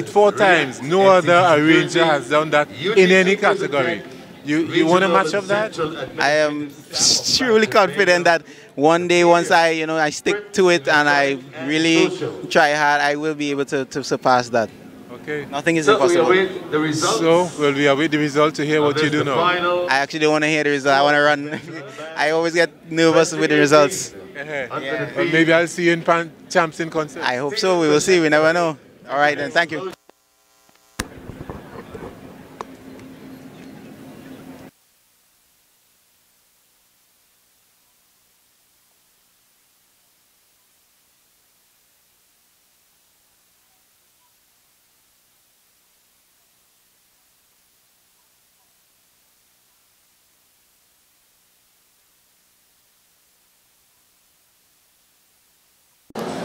four times. No other arranger has done that in any category. You want to match up that? I am truly confident that one day, once I stick to it and I really try hard, I will be able to surpass that. Okay. Nothing is impossible. So, will we await the result to hear what you do now? I actually don't want to hear the result. I want to run. I always get nervous with the results. Yeah. Well, maybe I'll see you in Champs in concert. I hope so. We will see. We never know. All right, then. Thank you.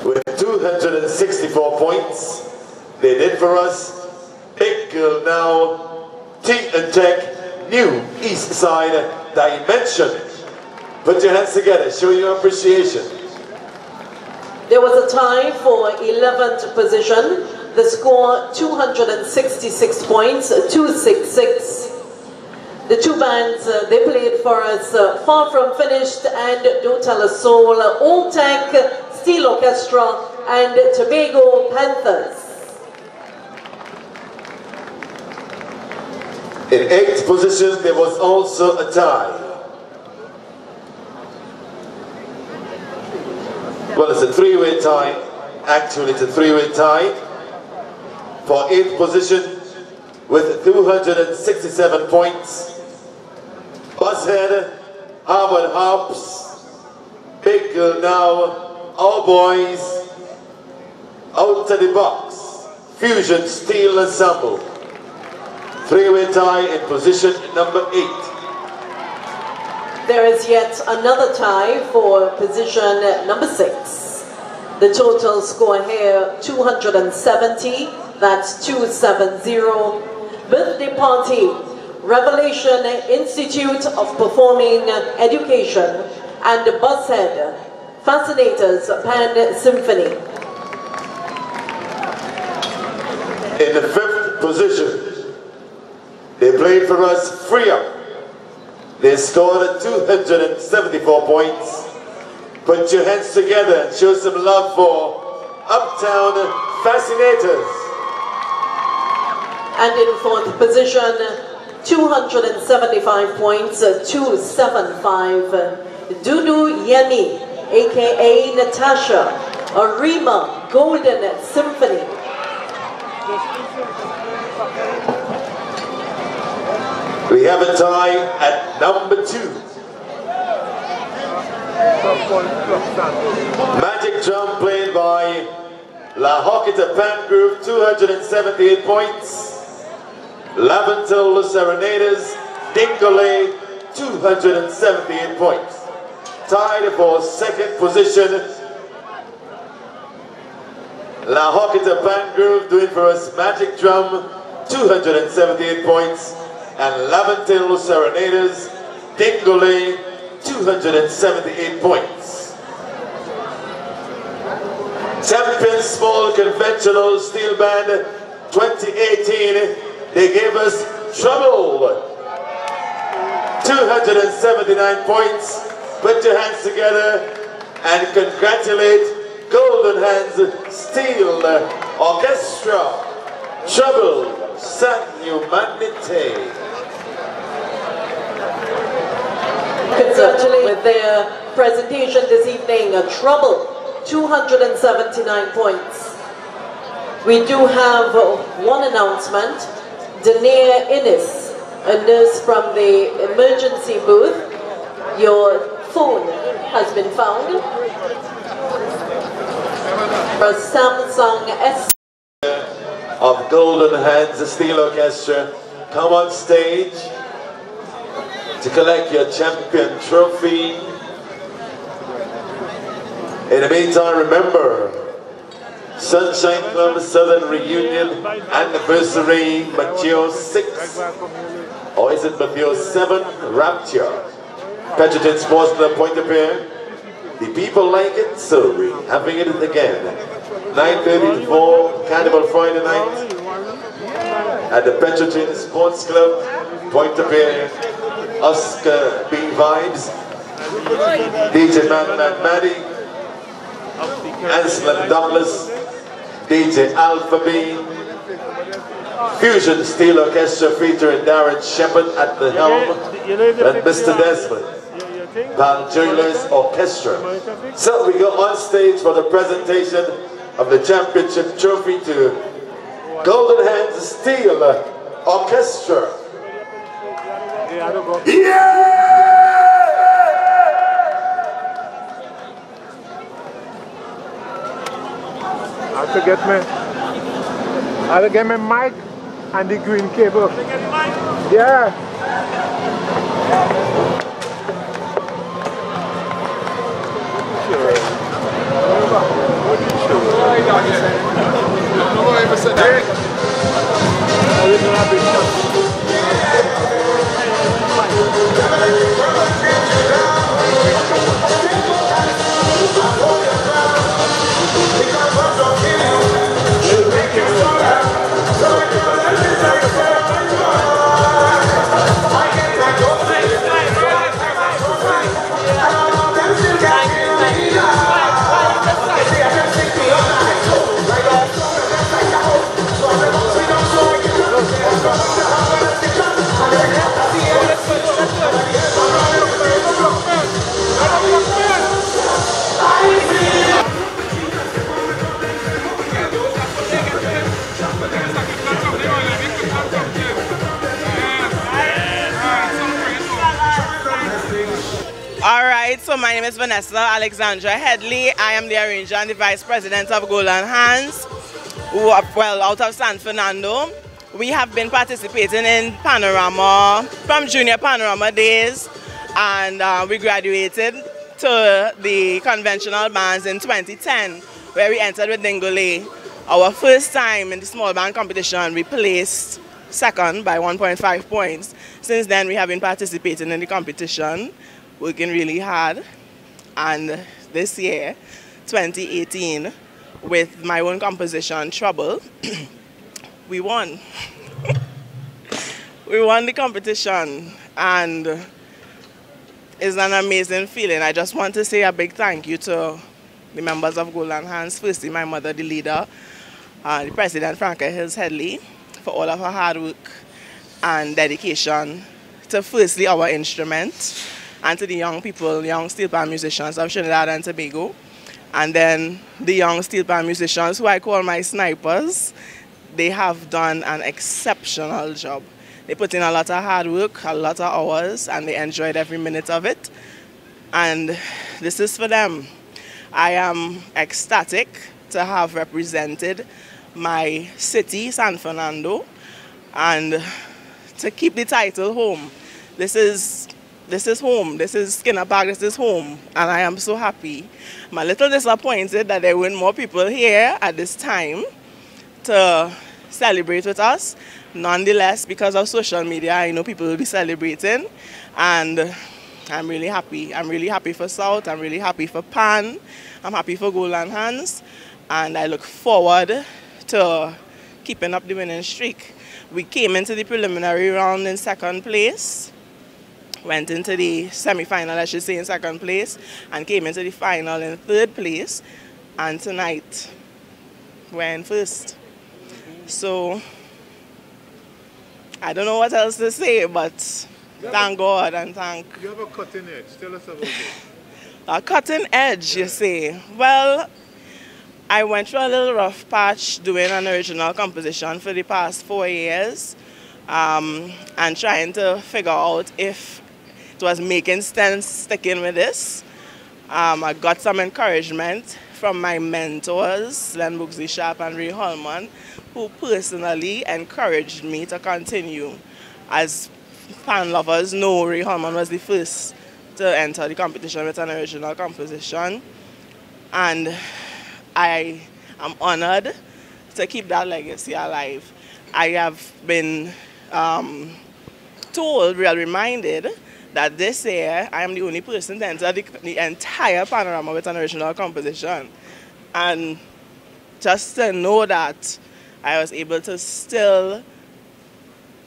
With 264 points, they did for us. Big Girl Now, T&Tech, New East Side Dimension. Put your hands together, show your appreciation. There was a tie for 11th position. The score 266 points, 266. The two bands they played for us, Far From Finished and Don't Tell a Soul, Old Tech, Steel Orchestra, and Tobago Panthers. In 8th position, there was also a tie. it's a three-way tie. Actually, it's a three-way tie for 8th position with 267 points. Bushead, Harvard Hops, Big Girl Now, Our Boys, Out of the Box, Fusion Steel Ensemble. Three-way tie in position number 8. There is yet another tie for position number 6. The total score here 270, that's 270. Birthday party, Revelation Institute of Performing Education and Bushead Fascinators Pan Symphony. In the 5th position, they played for us Free Up. They scored 274 points. Put your hands together and show some love for Uptown Fascinators. And in 4th position, 275 points, 275, Dudu Yemi, aka Natasha, Arima Golden Symphony. We have a tie at number 2. Magic Drum played by La Hocketa Pan Group, 278 points. Laventil Serenaders, Dingole, 278 points. Tied for 2nd position, La Hocketa Pan Group doing for us Magic Drum, 278 points. And Laventil Serenaders, Dingole, 278 points. Champion Small Conventional Steel Band 2018, they gave us Trouble, 279 points. Put your hands together and congratulate Golden Hands Steel Orchestra, Trouble, San Humanite. Congratulate with their presentation this evening, Trouble, 279 points. We do have one announcement. Danae Innes, a nurse from the emergency booth. Your phone has been found. A Samsung S of Golden Hands Steel Orchestra, come on stage to collect your champion trophy. In the meantime, remember, Sunshine Club Southern Reunion Anniversary, Mateo 6, or is it Mateo 7, Rapture. Petrogen Sports Club, Pointe-a-Pierre. The people like it, so we're having it again. 9:30 to 4, Carnival Friday night at the Petrogen Sports Club, Pointe-a-Pierre. Oscar B Vibes, DJ Man Maddie, Anselm Douglas, DJ Alpha B, Fusion Steel Orchestra featuring Darren Shepherd at the helm, and Mr. Desmond, Pal Jewelers Orchestra. So we go on stage for the presentation of the championship trophy to Golden Hands Steel Orchestra. I have to get my mic and the green cable. Yeah. right, so my name is Vanessa Alexandra Headley. I am the arranger and the vice president of Golden Hands, out of San Fernando. We have been participating in Panorama from junior Panorama days, and we graduated to the conventional bands in 2010, where we entered with Dingole. Our first time in the small band competition, we placed second by 1.5 points. Since then, we have been participating in the competition, working really hard. And this year, 2018, with my own composition, Trouble, we won. We won the competition, and it's an amazing feeling. I just want to say a big thank you to the members of Golden Hands. Firstly, my mother, the leader, the president, Franca Hills Headley, for all of her hard work and dedication to firstly our instrument, and to the young people, young steel pan musicians of Trinidad and Tobago, and then the young steel pan musicians who I call my snipers. They have done an exceptional job. They put in a lot of hard work, a lot of hours, and they enjoyed every minute of it. And this is for them. I am ecstatic to have represented my city, San Fernando, and to keep the title home. This is home. This is Skinner Park. This is home, and I am so happy. I'm a little disappointed that there weren't more people here at this time to celebrate with us. Nonetheless, because of social media, I know people will be celebrating, and I'm really happy. I'm really happy for South. I'm really happy for Pan. I'm happy for Golden Hands, and I look forward to keeping up the winning streak. We came into the preliminary round in second place, went into the semi-final, I should say, in second place, and came into the final in third place, and tonight we're in first. So I don't know what else to say, but thank God and thank... You have a cutting edge. Tell us about it. A cutting edge, you say? Well, I went through a little rough patch doing an original composition for the past 4 years, and trying to figure out if it was making sense sticking with this. I got some encouragement from my mentors, Len Bugsy Sharp and Ray Holman, who personally encouraged me to continue. As fan lovers know, Ray Holman was the first to enter the competition with an original composition, and I am honored to keep that legacy alive. I have been told, reminded, that this year I am the only person to enter the entire Panorama with an original composition. And just to know that I was able to still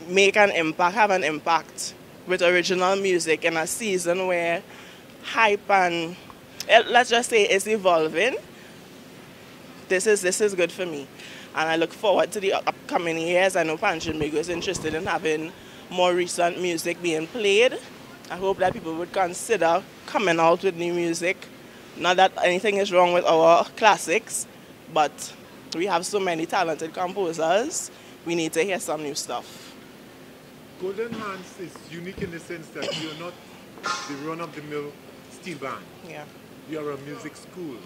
make an impact, have an impact with original music in a season where hype and, let's just say, it's evolving. This is good for me. And I look forward to the upcoming years. I know Trinbago is interested in having more recent music being played. I hope that people would consider coming out with new music. Not that anything is wrong with our classics, but we have so many talented composers. We need to hear some new stuff. Golden Hands is unique in the sense that you're not the run-of-the-mill steel band. Yeah. You're a music school.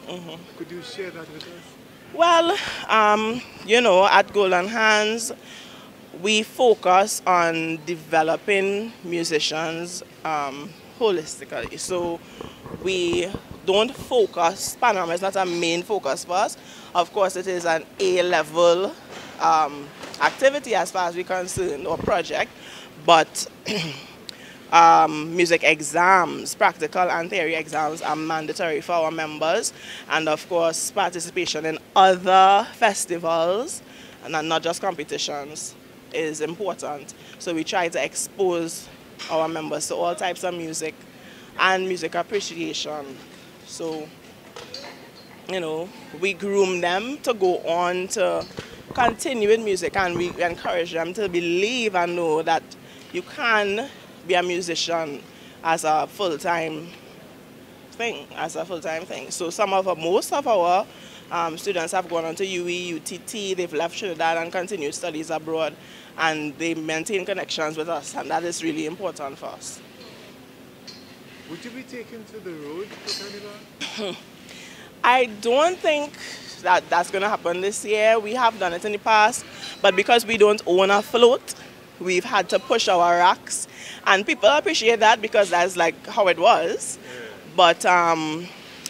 Could you share that with us? Well, you know, at Golden Hands, we focus on developing musicians holistically. So we don't focus, Panorama is not a main focus for us. Of course, it is an A-level activity as far as we're concerned, or project, but music exams, practical and theory exams are mandatory for our members, and of course participation in other festivals and not just competitions is important. So we try to expose our members to all types of music and music appreciation. So, you know, we groom them to go on to continue with music, and we encourage them to believe and know that you can be a musician as a full-time thing, So most of our students have gone on to UE, UTT, they've left Trinidad and continued studies abroad, and they maintain connections with us, and that is really important for us. Would you be taken to the road for Carnival? I don't think that that's going to happen this year. We have done it in the past, but because we don't own a float, we've had to push our racks, and people appreciate that because that's like how it was. But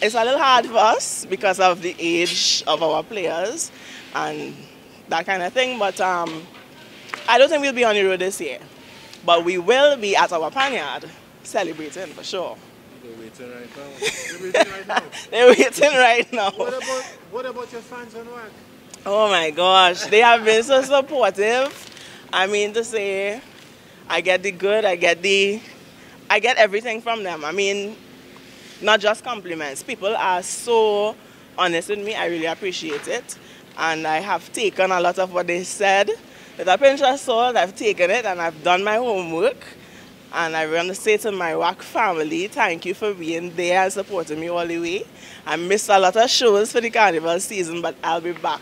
it's a little hard for us because of the age of our players and that kind of thing. But I don't think we'll be on the road this year, but we will be at our Panyard celebrating for sure. They're waiting right now. They're waiting right now. They're waiting right now. What about your fans on WAC? Oh my gosh, they have been so supportive. I mean to say, I get the good, I get everything from them. I mean, not just compliments. People are so honest with me. I really appreciate it. And I have taken a lot of what they said with a pinch of salt. I've taken it and I've done my homework. And I want to say to my WAC family, thank you for being there and supporting me all the way. I missed a lot of shows for the carnival season, but I'll be back.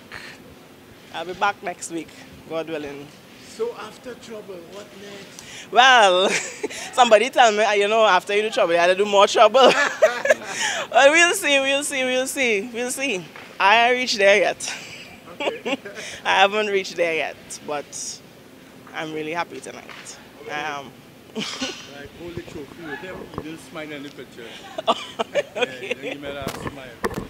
I'll be back next week, God willing. So after Trouble, what next? Well, somebody tell me, you know, after you do Trouble, you have to do more trouble. But we'll see. I haven't reached there yet. Okay. I haven't reached there yet, but I'm really happy tonight. Okay. I am. Like, hold the trophy with them, you just smile in the picture. Okay. Yeah, then you made us smile.